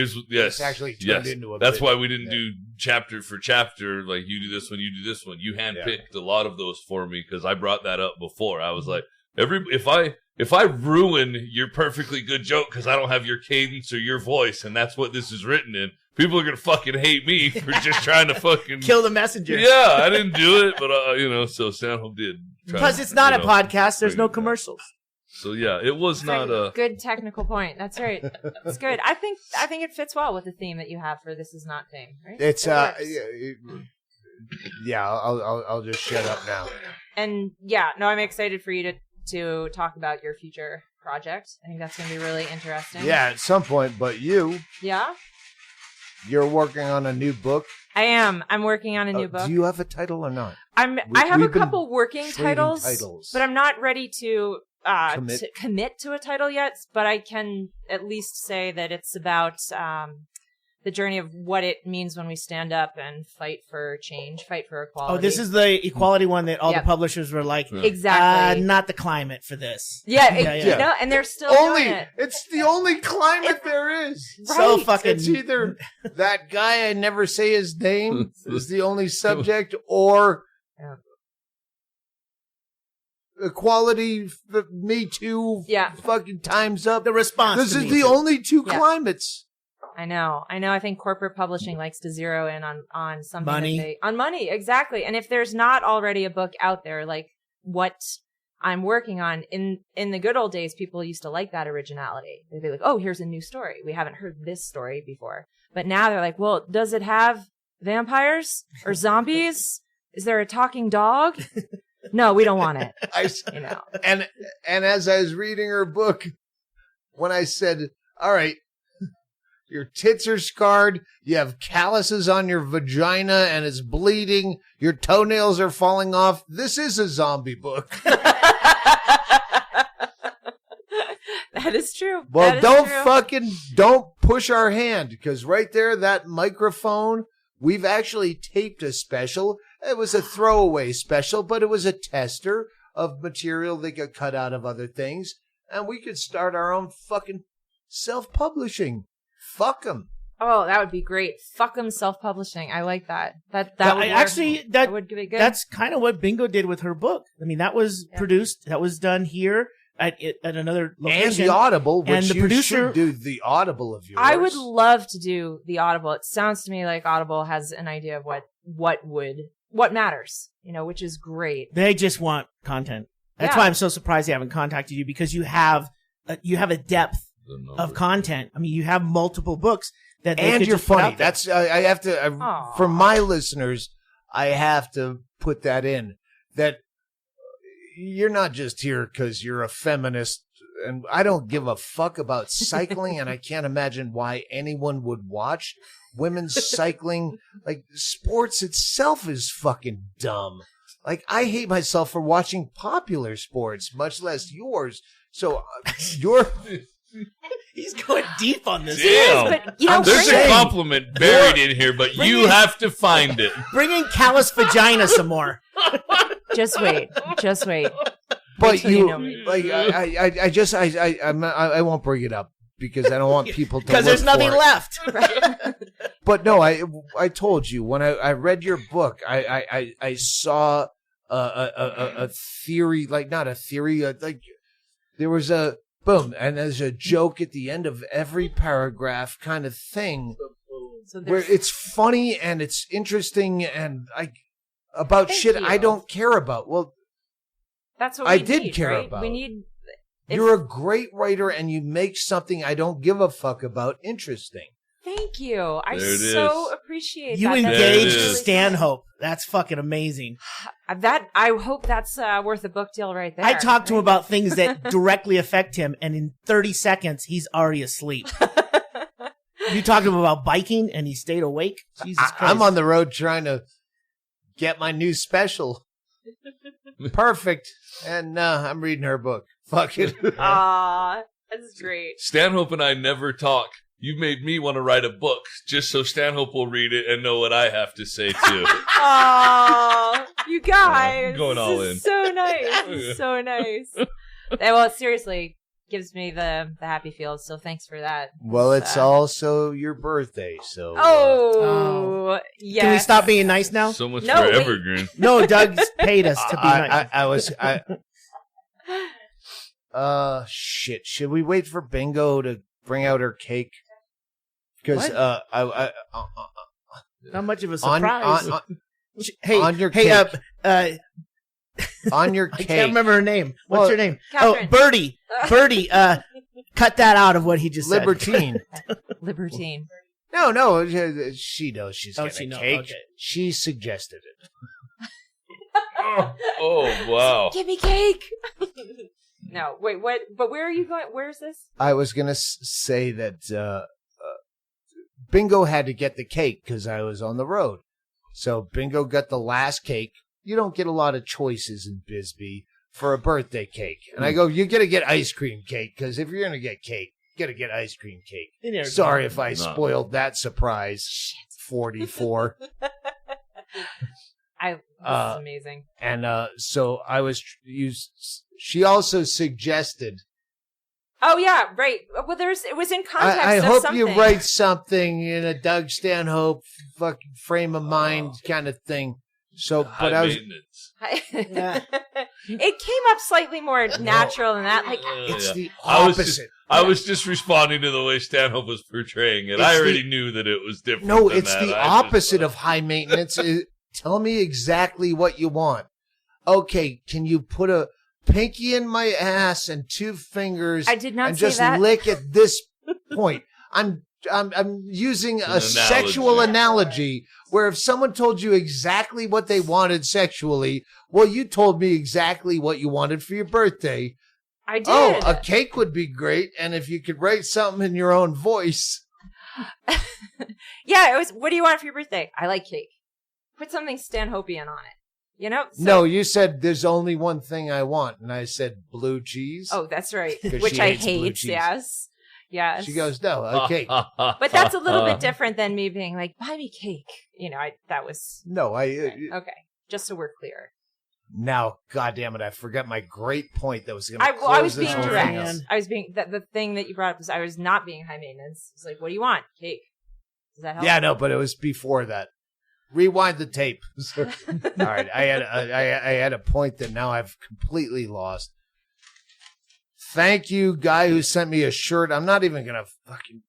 actually turned into a. That's why we didn't do chapter for chapter, like you do this one, you do this one. You handpicked a lot of those for me because I brought that up before. I was like, if I ruin your perfectly good joke because I don't have your cadence or your voice, and that's what this is written in, people are gonna fucking hate me for just trying to fucking kill the messenger. Yeah, I didn't do it, but so Stanhope did. Because it's not a podcast. There's no commercials. So yeah, it was not a good technical point. That's right. It's good. I think it fits well with the theme that you have for This Is Not Tame. Right? It's I'll just shut up now. And I'm excited for you to talk about your future project. I think that's going to be really interesting. Yeah, at some point. But you, you're working on a new book. I am. I'm working on a new book. Do you have a title or not? I have a couple working titles, but I'm not ready to commit to a title yet. But I can at least say that it's about the journey of what it means when we stand up and fight for change, fight for equality. Oh, this is the equality one that all the publishers were like, exactly, not the climate for this. Yeah. You know, and they're still doing it. It's the only climate there is. Right. So fucking. It's either that guy, I never say his name, is the only subject, or equality, Me Too, fucking Time's Up. The response. This is the only two climates. I know. I think corporate publishing likes to zero in on something money. On money, exactly. And if there's not already a book out there, like what I'm working on, in the good old days, people used to like that originality. They'd be like, "Oh, here's a new story. We haven't heard this story before." But now they're like, "Well, does it have vampires or zombies? Is there a talking dog?" No, we don't want it. And as I was reading her book, when I said, "All right, your tits are scarred, you have calluses on your vagina and it's bleeding, your toenails are falling off. This is a zombie book." That is true. Well, don't push our hand, because right there, that microphone, we've actually taped a special. It was a throwaway special, but it was a tester of material that got cut out of other things, and we could start our own fucking self-publishing. Fuck them. Oh, that would be great. Fuck them self-publishing. I like that. That would be good. That's kind of what Bingo did with her book. I mean, that was produced. That was done here at another location. And the Audible, which and the producer should do the Audible of yours. I would love to do the Audible. It sounds to me like Audible has an idea of what matters, which is great. They just want content. That's why I'm so surprised they haven't contacted you, because you have a depth of content. I mean, you have multiple books that they and could you're just put funny. out there. That's I have to for my listeners. I have to put that in, that you're not just here because you're a feminist, and I don't give a fuck about cycling, and I can't imagine why anyone would watch women's cycling. Like, sports itself is fucking dumb. Like, I hate myself for watching popular sports, much less yours. So he's going deep on this. Damn. But, there's a compliment buried in here, but you have to find it. Bring in callous vagina some more. Just wait. But I won't bring it up, because I don't want people to. Because there's nothing left. But no, I told you, when I read your book, I saw a theory, like not a theory, like there was a boom, and there's a joke at the end of every paragraph, kind of thing, where it's funny and it's interesting and about shit I don't care about. Well, that's what I we did need, care right? about. We need. You're a great writer, and you make something I don't give a fuck about interesting. Thank you. I There it so is. appreciate You that. engaged There it is. Stanhope. That's fucking amazing. I hope that's worth a book deal right there. I talked to him about things that directly affect him, and in 30 seconds, he's already asleep. You talked to him about biking, and he stayed awake? Jesus Christ. I'm on the road trying to get my new special. Perfect. And I'm reading her book. Fuck it. Aw, that's great. Stanhope and I never talk. You made me want to write a book just so Stanhope will read it and know what I have to say too. Aw, you guys. Going all in. So nice. So nice. Well, seriously, gives me the happy feels, so thanks for that. Well, it's also your birthday, so. Yeah. Can we stop being nice now? So much No, for wait. Evergreen. No, Doug's paid us to be nice. Shit. Should we wait for Bingo to bring out her cake? Because Not much of a surprise. on your hey, cake. On your I cake. can't remember her name. What's her name? Kathryn. Oh, Birdie. Birdie, cut that out of what he just said. Libertine. Libertine. No, she knows she's getting a cake. Okay. She suggested it. Oh, wow. Give me cake. No, wait, what? But where are you going? Where is this? I was going to say that Bingo had to get the cake because I was on the road. So Bingo got the last cake. You don't get a lot of choices in Bisbee for a birthday cake. And I go, you got to get ice cream cake because if you're going to get cake, you got to get ice cream cake. Sorry if I spoiled that surprise. 44. This is amazing. And so I was, she also suggested. Oh yeah, right. Well, it was in context. I of hope something. you write something in a Doug Stanhope fucking frame of mind kind of thing. So, but I was. It came up slightly more natural than that. Like It's the opposite. I was just responding to the way Stanhope was portraying it. I already knew that it was different. No, than it's that. the opposite of high maintenance. Tell me exactly what you want. Okay, can you put a pinky in my ass and 2 fingers? I did not and say just that. lick at this point. I'm using a sexual analogy where if someone told you exactly what they wanted sexually, well, you told me exactly what you wanted for your birthday. I did. Oh, a cake would be great, and if you could write something in your own voice. Yeah, it was. What do you want for your birthday? I like cake. Put something Stanhopian on it. You know? So, No, you said there's only one thing I want, and I said blue cheese. Oh, that's right. 'Cause Which she I hates blue hate. cheese. Yes. She goes, no, okay. But that's a little bit different than me being like, buy me cake. You know, that was No, okay. Just so we're clear. Now, goddamn it, I forgot my great point that was going to I close was this being whole direct. thing. I was being the thing that you brought up was I was not being high maintenance. It's like, what do you want? Cake. Does that help? Yeah, no, but it was before that. Rewind the tape. All right, I had a point that now I've completely lost. Thank you, guy who sent me a shirt. I'm not even gonna fucking.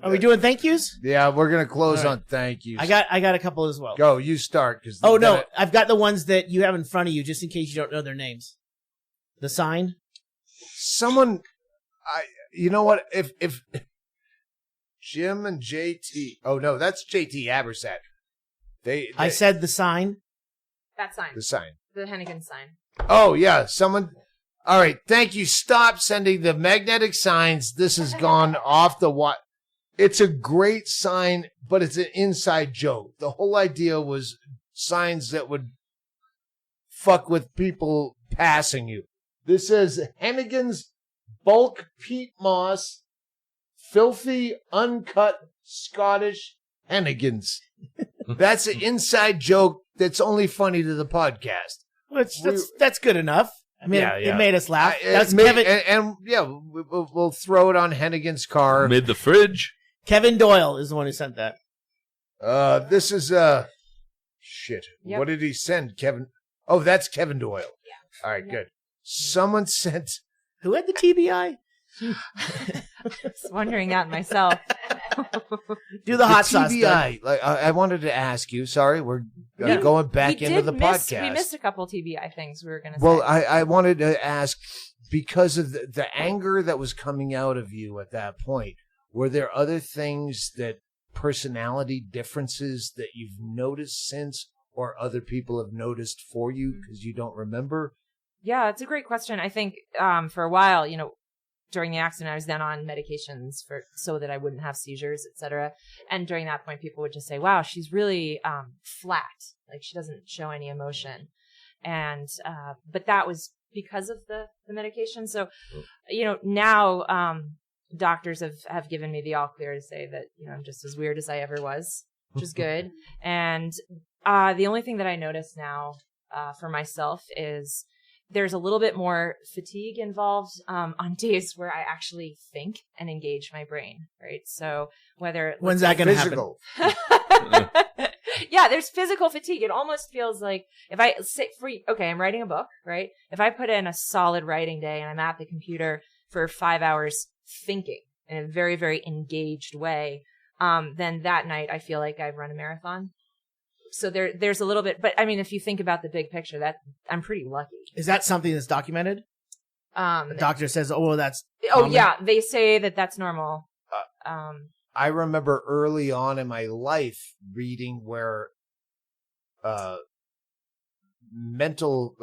Are we doing thank yous? Yeah, we're gonna close All right. on thank yous. I got a couple as well. Go, you start. Oh no, I've got the ones that you have in front of you, just in case you don't know their names. The sign. Someone, you know what? If Jim and JT. Oh no, that's JT Abersat. They I said the sign. That sign. the sign. The Hennigan sign. Oh yeah, someone. All right, thank you. Stop sending the magnetic signs. This has gone off the what? It's a great sign, but it's an inside joke. The whole idea was signs that would fuck with people passing you. This says Hennigan's bulk peat moss, filthy uncut Scottish Hennigans. That's an inside joke that's only funny to the podcast. That's good enough. I mean, Yeah, yeah. it made us laugh. That's Kevin, Kevin. and yeah, we'll throw it on Hennigan's car. Mid the fridge. Kevin Doyle is the one who sent that. This is shit. Yep. What did he send, Kevin? Oh, that's Kevin Doyle. Yeah. All right, good. Someone sent. Who had the TBI? I was wondering that myself. Do the hot sauce. TBI. Like I wanted to ask you. Sorry, we're going back into the podcast. We missed a couple TBI things we were going to Well, say. I wanted to ask because of the anger that was coming out of you at that point. Were there other things that personality differences that you've noticed since, or other people have noticed for you because you don't remember? Yeah, it's a great question. I think for a while, you know, during the accident, I was then on medications so that I wouldn't have seizures, et cetera. And during that point, people would just say, wow, she's really flat. Like she doesn't show any emotion. And, but that was because of the medication. So, now, doctors have given me the all clear to say that, I'm just as weird as I ever was, which is good. And, the only thing that I notice now, for myself is there's a little bit more fatigue involved, on days where I actually think and engage my brain. Right. So when's that going to happen? Yeah, there's physical fatigue. It almost feels like if I sit I'm writing a book, right? If I put in a solid writing day and I'm at the computer for 5 hours thinking in a very, very engaged way, then that night I feel like I've run a marathon. So there's a little bit, but I mean, if you think about the big picture, that I'm pretty lucky. Is that something that's documented? The doctor says, that's common? Yeah, they say that that's normal. I remember early on in my life reading where mental,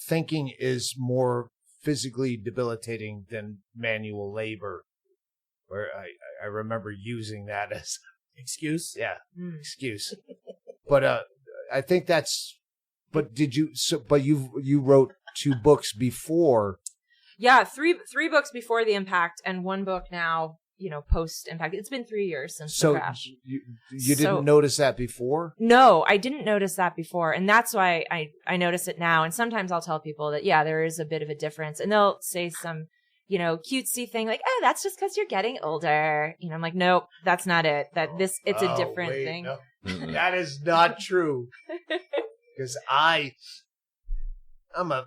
thinking is more physically debilitating than manual labor. Where I remember using that as excuse. Yeah, excuse. But I think that's. But did you? But you wrote 2 books before. Yeah, three books before the impact, and 1 book now. Post impact. It's been 3 years since the crash. You didn't notice that before? No, I didn't notice that before. And that's why I notice it now. And sometimes I'll tell people that, yeah, there is a bit of a difference. And they'll say some, cutesy thing like, oh, that's just because you're getting older. I'm like, nope, that's not it. It's a different thing. No. That is not true. Because I'm a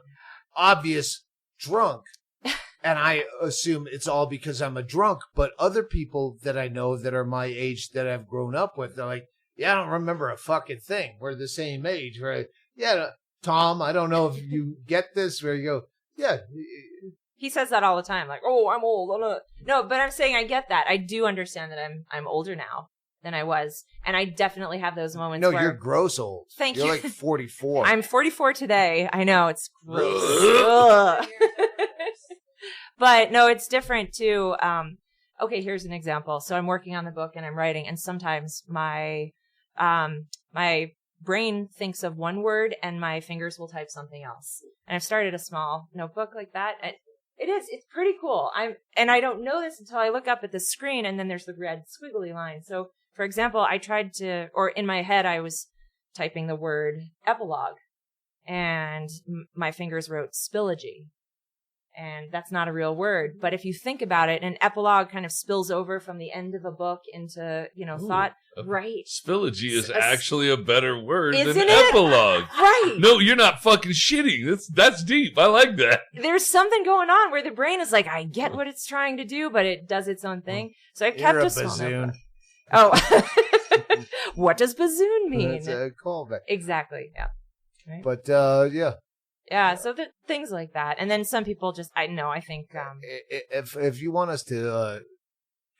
obvious drunk. And I assume it's all because I'm a drunk. But other people that I know that are my age that I've grown up with, they're like, yeah, I don't remember a fucking thing. We're the same age. Right? Yeah, Tom, I don't know if you get this. Where you go, yeah. He says that all the time. Like, oh, I'm old. No, but I'm saying I get that. I do understand that I'm older now than I was. And I definitely have those moments where... No, you're gross old. Thank you. You're like 44. I'm 44 today. I know, it's gross. But no, it's different too. Okay, here's an example. So I'm working on the book and I'm writing, and sometimes my brain thinks of one word and my fingers will type something else. And I've started a small notebook like that. It's pretty cool. And I don't know this until I look up at the screen, and then there's the red squiggly line. So for example, I tried to, or in my head, I was typing the word epilogue, and my fingers wrote spillogy. And that's not a real word. But if you think about it, an epilogue kind of spills over from the end of a book into, thought. Right. Spillogy is actually a better word than it? epilogue. Right. No, you're not fucking shitting. That's deep. I like that. There's something going on where the brain is like, I get what it's trying to do, but it does its own thing. So I've kept a small notebook. Oh. What does bassoon mean? It's a callback. Exactly. Yeah. Right? But, yeah. Yeah, so things like that. And then some people just, I think... If you want us to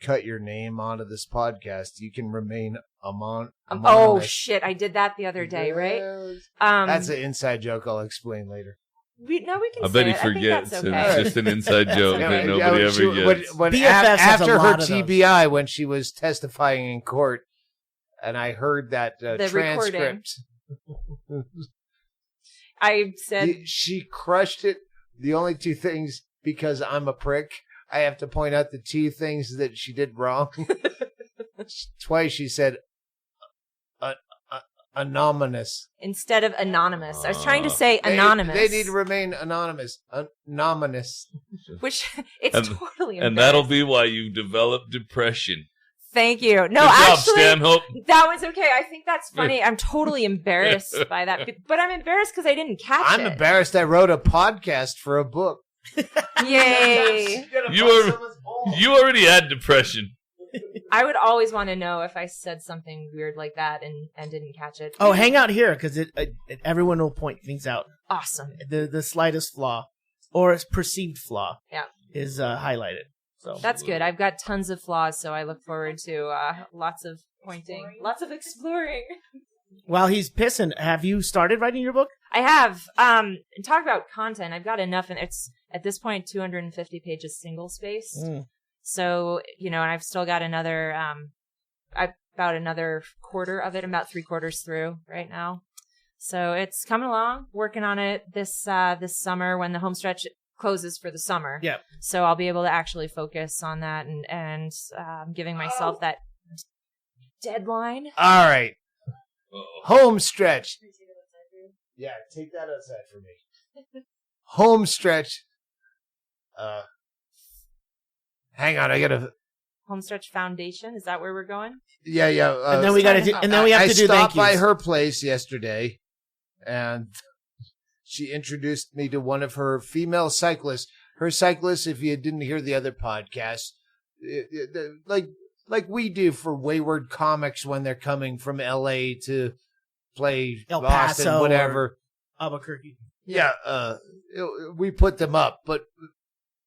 cut your name onto this podcast, you can remain anonymous. Oh, shit, I did that the other day, right? That's an inside joke I'll explain later. We can I bet he forgets. Okay. It's just an inside joke that nobody ever gets. After her TBI, when she was testifying in court, and I heard that transcript... I said... She crushed it. The only 2 things, because I'm a prick, I have to point out the 2 things that she did wrong. Twice she said anonymous. Instead of anonymous. I was trying to say anonymous. They need to remain anonymous. Anonymous. Which, it's totally And that'll be why you develop depression. Thank you. No, Good job, actually, Stanhope. That was okay. I think that's funny. I'm totally embarrassed by that. But I'm embarrassed because I didn't catch it. I'm embarrassed I wrote a podcast for a book. Yay. You already had depression. I would always want to know if I said something weird like that and didn't catch it. Oh, hang out here because everyone will point things out. Awesome. The slightest flaw or perceived flaw is highlighted. So that's good. I've got tons of flaws, so I look forward to lots of pointing, lots of exploring. While he's pissing, have you started writing your book? I have. Talk about content. I've got enough, and it's at this point 250 pages single spaced. So and I've still got another about another quarter of it. I'm about 3/4 through right now. So it's coming along, working on it this summer when the Homestretch closes for the summer. Yeah. So I'll be able to actually focus on that and giving myself that deadline. All right. Homestretch. Yeah, take that outside for me. Homestretch. Hang on, I gotta. Homestretch Foundation. Is that where we're going? Yeah. And then we got to do. And then we have to do thank stopped by yous. her place yesterday, and she introduced me to one of her female cyclists. Her cyclists, if you didn't hear the other podcast, like we do for Wayward Comics when they're coming from L.A. to play El Boston, Paso, whatever. Albuquerque. Yeah, we put them up, but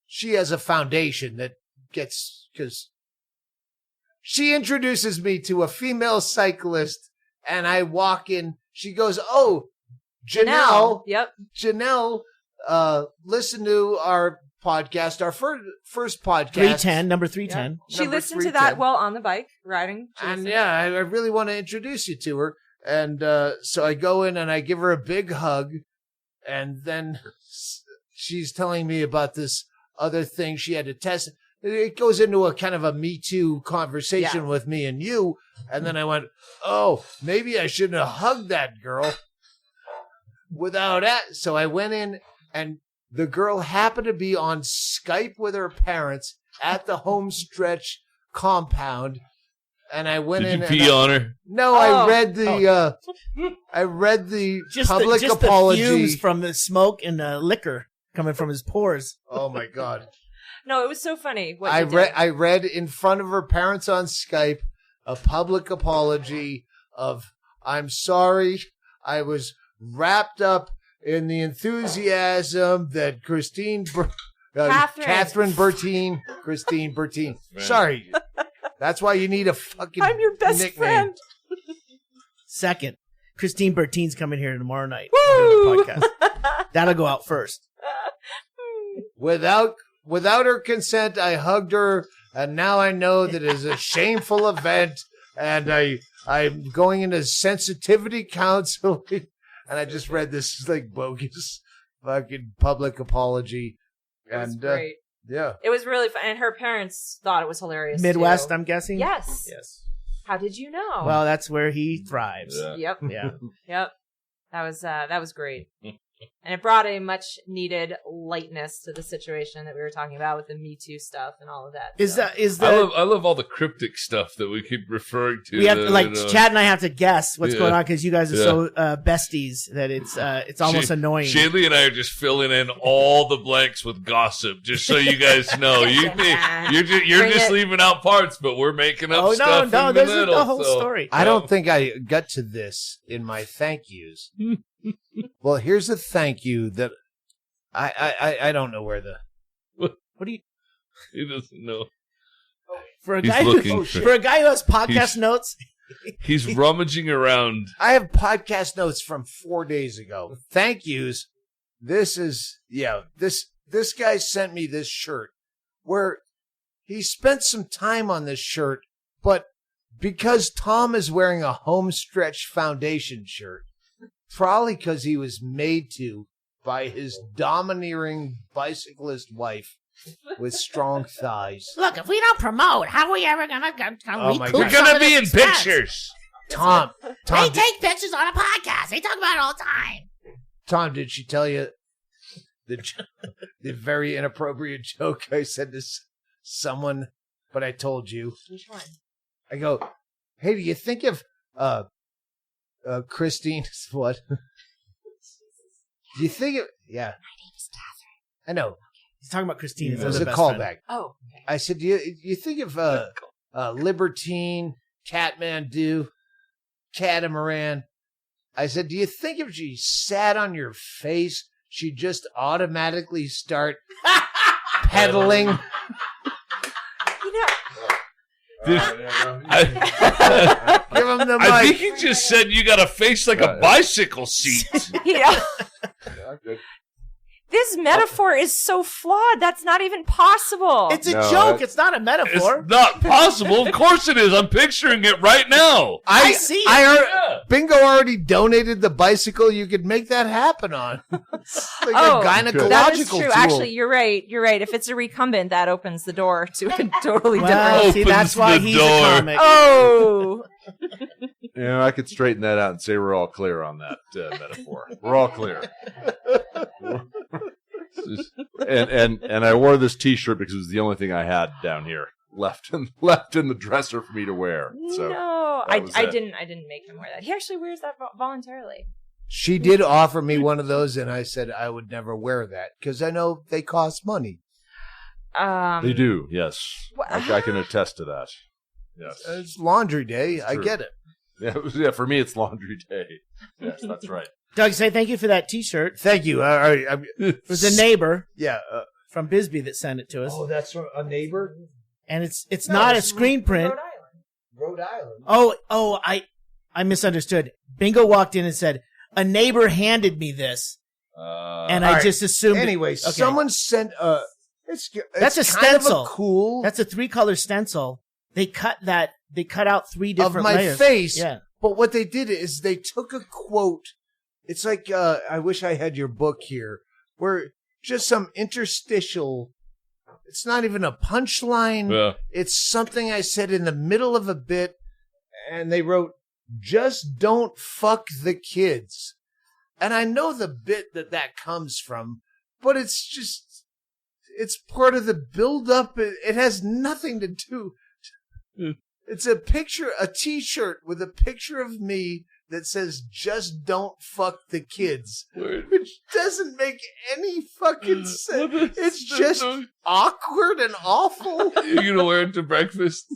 she has a foundation that gets, because she introduces me to a female cyclist, and I walk in. She goes, "Oh, Janelle." Yep. Janelle, listen to our podcast, our first podcast. 310, number 310. She Number listened to 310. that while on the bike riding. She And listened. yeah, I really want to introduce you to her. And so I go in and I give her a big hug. And then she's telling me about this other thing she had to test. It goes into a kind of a Me Too conversation with me and you. And then I went, oh, maybe I shouldn't have hugged that girl without that. So I went in, and the girl happened to be on Skype with her parents at the Homestretch compound. And I went in. Did you pee on her? No, I read the public just apology. The fumes from the smoke and the liquor coming from his pores. Oh my God. No, it was so funny. What I you did. read in front of her parents on Skype a public apology of, I'm sorry, I was wrapped up in the enthusiasm that Kathryn Bertine. Right. Sorry. That's why you need a fucking I'm your best nickname. friend. Second, Kathryn Bertine's coming here tomorrow night. Woo! Doing the podcast. That'll go out first. Without her consent, I hugged her, and now I know that it is a shameful event, and I'm going into sensitivity counseling, and I just read this like bogus fucking public apology. It was And great. yeah. It was really fun, and her parents thought it was hilarious. Midwest, too. I'm guessing? Yes. Yes. How did you know? Well, that's where he thrives. Yeah. Yep. Yeah. Yep. That was great. And it brought a much needed lightness to the situation that we were talking about with the Me Too stuff and all of that. Is so. I love all the cryptic stuff that we keep referring to. We have to, Chad and I have to guess what's Yeah. going on because you guys are so besties that it's almost annoying. Chaille and I are just filling in all the blanks with gossip, just so you guys know. You're just leaving out parts, but we're making up stuff in the this middle. is the whole so. story. I don't think I got to this in my thank yous. Well, here's a thank you that I don't know where the. What do you? He doesn't know. For a He's guy looking who, for- for a guy who has podcast He's- notes, He's rummaging around. I have podcast notes from 4 days ago. Thank yous. This is this guy sent me this shirt where he spent some time on this shirt, but because Tom is wearing a Homestretch Foundation shirt, probably because he was made to by his domineering bicyclist wife with strong thighs. Look, if we don't promote, how are we ever gonna Oh my recoup God. We're some gonna of be this in expense? pictures. Tom, They take pictures on a podcast. They talk about it all the time. Tom, did she tell you the very inappropriate joke I said to someone, but I told you? Which one? I go, hey, do you think of Christine? What? Do you think of? Yeah. My name is Kathryn. I know. he's talking about Christine. It his was other a best friend. callback. Oh. I said, do you think of Libertine, Catmandu, Catamaran? I said, do you think if she sat on your face, she'd just automatically start pedaling? You know, Dude, Give him the mic. I think he just said you got a face like a bicycle seat. you know, This metaphor is so flawed. That's not even possible. It's a joke. It's not a metaphor. It's not possible. Of course it is. I'm picturing it right now. I see it. Bingo already donated the bicycle you could make that happen on. It's like a gynecological that is true. tool. Actually, you're right. If it's a recumbent, that opens the door to a totally Well, different. see, that's why he's door. a comic. Oh. I could straighten that out and say we're all clear on that metaphor. We're all clear. and I wore this T-shirt because it was the only thing I had down here left in the dresser for me to wear. So no, I didn't make him wear that. He actually wears that voluntarily. She did offer me one of those, and I said I would never wear that because I know they cost money. They do, yes. I can attest to that. Yes, it's laundry day. I get it. Yeah, for me it's laundry day. Yes, that's right. Doug, say thank you for that T-shirt. Thank you. It was a neighbor, from Bisbee that sent it to us. Oh, that's from a neighbor. And it's not a screen print. Rhode Island. Oh, I misunderstood. Bingo walked in and said, "A neighbor handed me this," and I just assumed. Anyway, someone sent a. That's a kind stencil. Of a cool. That's a 3-color stencil. They cut out 3 different of my layers. face. Yeah. But what they did is they took a quote. It's like I wish I had your book here, where just some interstitial. It's not even a punchline. Yeah. It's something I said in the middle of a bit, and they wrote, "Just don't fuck the kids." And I know the bit that comes from, but it's just, it's part of the build-up. It has nothing to do. It's a picture, a T-shirt with a picture of me that says, "Just don't fuck the kids," which doesn't make any fucking sense. It's just awkward and awful. You're going to wear it to breakfast?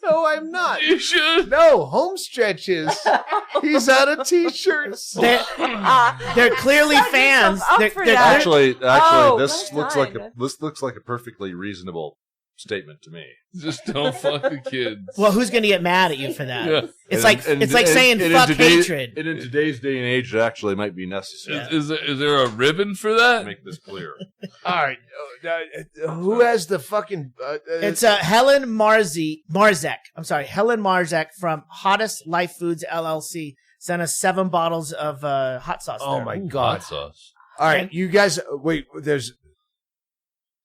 No, I'm not. You should. No, Homestretch is. He's out of T-shirts. They're clearly fans. Actually, Oh, this well looks like a perfectly reasonable statement to me. Just don't fuck the kids. Well, who's going to get mad at you for that? Yeah. It's like saying fuck hatred. And in today's day and age, it actually might be necessary. Yeah. Is there a ribbon for that? To make this clear. All right. Who has the fucking... It's Helen Marzek. I'm sorry, Helen Marzek from Hottest Life Foods LLC sent us 7 bottles of hot sauce. Oh, there. my God. Hot sauce. All right, you guys... Wait, there's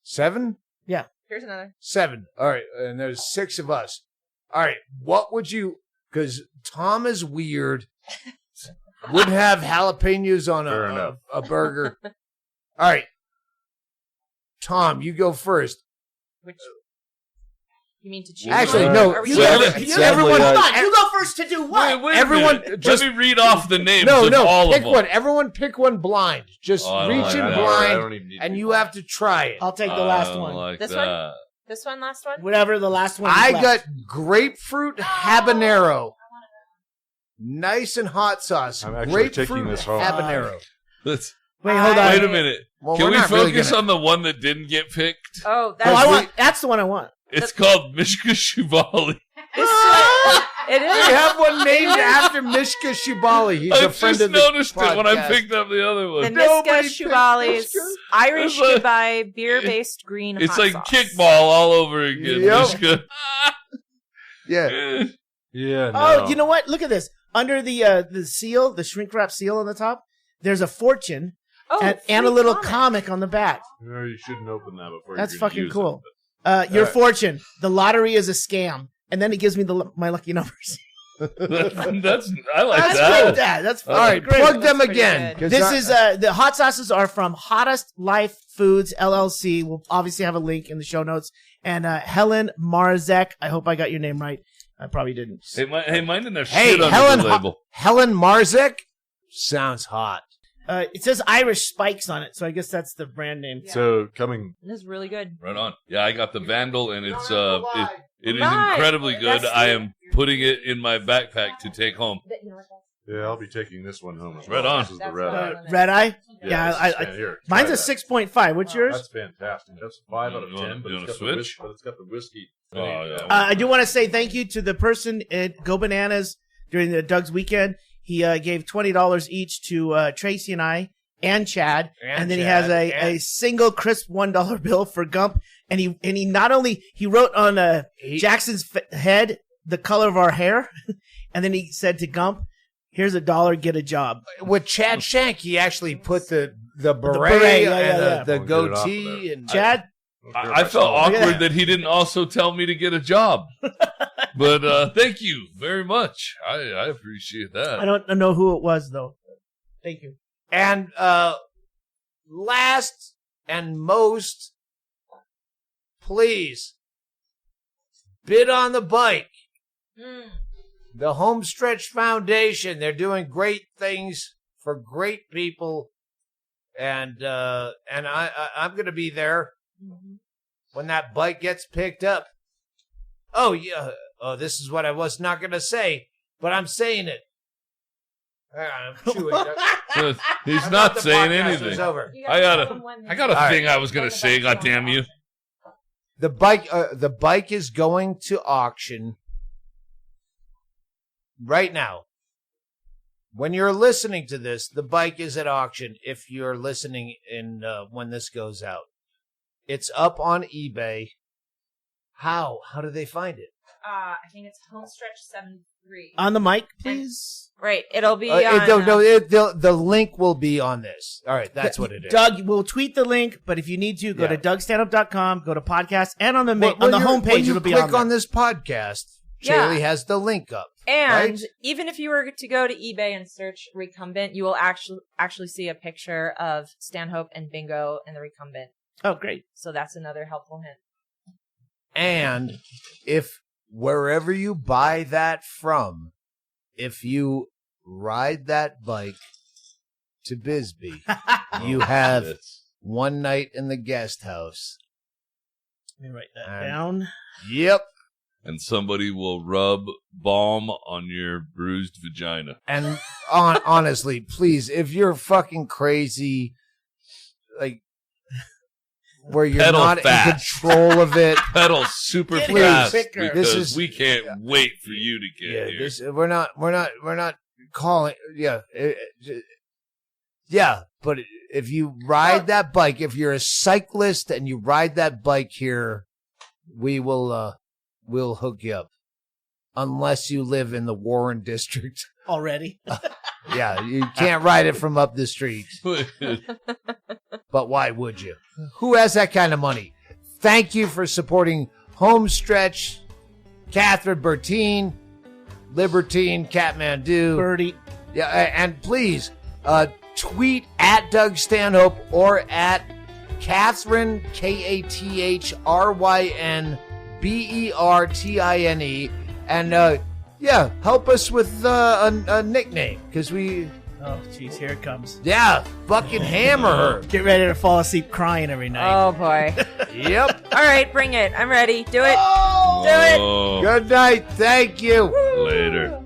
7? Yeah. Here's another. 7. All right, and there's 6 of us. All right, what would you... Because Tom is weird. Would have jalapenos on a burger. All right. Tom, you go first. Which... You mean to choose? Actually, one? no. Are we Everyone, Hold on. You go first to do what? Wait a everyone, minute. just let me read off the names no. of all Pick of them. one. Everyone, pick one blind. Just reach in blind, and you have to try it. I'll take the last I don't one. like This that. one? This one, last one? Whatever the last one. I is left. got grapefruit habanero. Nice and hot sauce. I'm actually Grapefruit taking this home. habanero. Let's Wait, hold on. wait a minute. Well, Can we're we not really focus gonna- on the one that didn't get picked? Oh, That's the one I want. It's called Mishka Shuvali. It is. We have one named after Mishka Shibali. He's a I friend just of the noticed it when I podcast. picked up the other The one. Miska picked Shuvali's Mishka. Irish It's like- goodbye beer-based green It's hot like sauce. kickball all over again. Yep. Mishka. Yeah. Yeah. Oh, you know what? Look at this. Under the seal, the shrink wrap seal on the top, there's a fortune Oh, and a free little comic. comic on the back. No, you shouldn't open that before. That's you're gonna fucking use cool. it, Your fortune. The lottery is a scam, and then it gives me my lucky numbers. I like That's that. great, Dad. That's All right, great. plug them That's pretty again. good. 'cause This I- is the hot sauces are from Hottest Life Foods LLC. We'll obviously have a link in the show notes. And Helen Marzek. I hope I got your name right. I probably didn't. Hey, mine didn't have Hey, shit under Helen, the label. Helen Marzek sounds hot. It says Irish Spikes on it, so I guess that's the brand name. So coming. This is really good. Right on. Yeah, I got the Vandal, and it's it is Nice. incredibly good. That's I the- am putting it in my backpack to take home. Yeah, I'll be taking this one home as Right well. on. This is the red eye. Red Eye? Yeah, Yeah, this is here. mine's Try a that. 6.5. What's yours? That's fantastic. That's 5 out of You 10. wanna- But you it's wanna got switch? but it's got the whiskey. Oh, yeah. I do want to say thank you to the person at Go Bananas during the Doug's weekend. He gave $20 each to Tracy and I and Chad, and then he Chad, has a single crisp $1 bill for Gump, and he not only he wrote on Jackson's head the color of our hair, and then he said to Gump, "Here's $1, get a job." With Chad Shank, he actually put the beret, and the goatee, and Chad. I felt awkward that he didn't also tell me to get a job. But thank you very much. I appreciate that. I don't know who it was, though. Thank you. And last and most, please, bid on the bike. The Homestretch Foundation. They're doing great things for great people. And I'm going to be there when that bike gets picked up. Oh, yeah. Oh, this is what I was not going to say, but I'm saying it. I'm chewing. He's not saying anything. I got a thing I was going to say, God damn you. The bike is going to auction right now. When you're listening to this, the bike is at auction. If you're listening when this goes out, it's up on eBay. How do they find it? I think it's Homestretch 73. On the mic, please. Right, it'll be. The link will be on this. All right, that's what it is. Doug will tweet the link, but if you need to, go to DougStanhope.com, go to podcast, and on the homepage it'll be on there. Click on this podcast. Chaille has the link up. And even if you were to go to eBay and search recumbent, you will actually see a picture of Stanhope and Bingo and the recumbent. Oh, great. So that's another helpful hint. And if wherever you buy that from, if you ride that bike to Bisbee, you have one night in the guest house. Let me write that down. Yep. And somebody will rub balm on your bruised vagina. And honestly, please, if you're fucking crazy, like, where you're pedal not fast. In control of it. Pedal super fast. Because we can't Yeah. wait for you to get here. We're not calling. Yeah, but if you ride that bike, if you're a cyclist and you ride that bike here, we'll hook you up. Unless you live in the Warren district. Already? Yeah, you can't ride it from up the street. But why would you? Who has that kind of money? Thank you for supporting Homestretch, Kathryn Bertine, Libertine, Kathmandu. Birdie. Yeah, and please tweet at Doug Stanhope or at Kathryn, KATHRYN BERTINE, and help us with a nickname, because we. Oh, jeez, here it comes. Yeah, fucking hammer her. Get ready to fall asleep crying every night. Oh, boy. Yep. All right, bring it. I'm ready. Do it. Do it. Good night. Thank you. Later.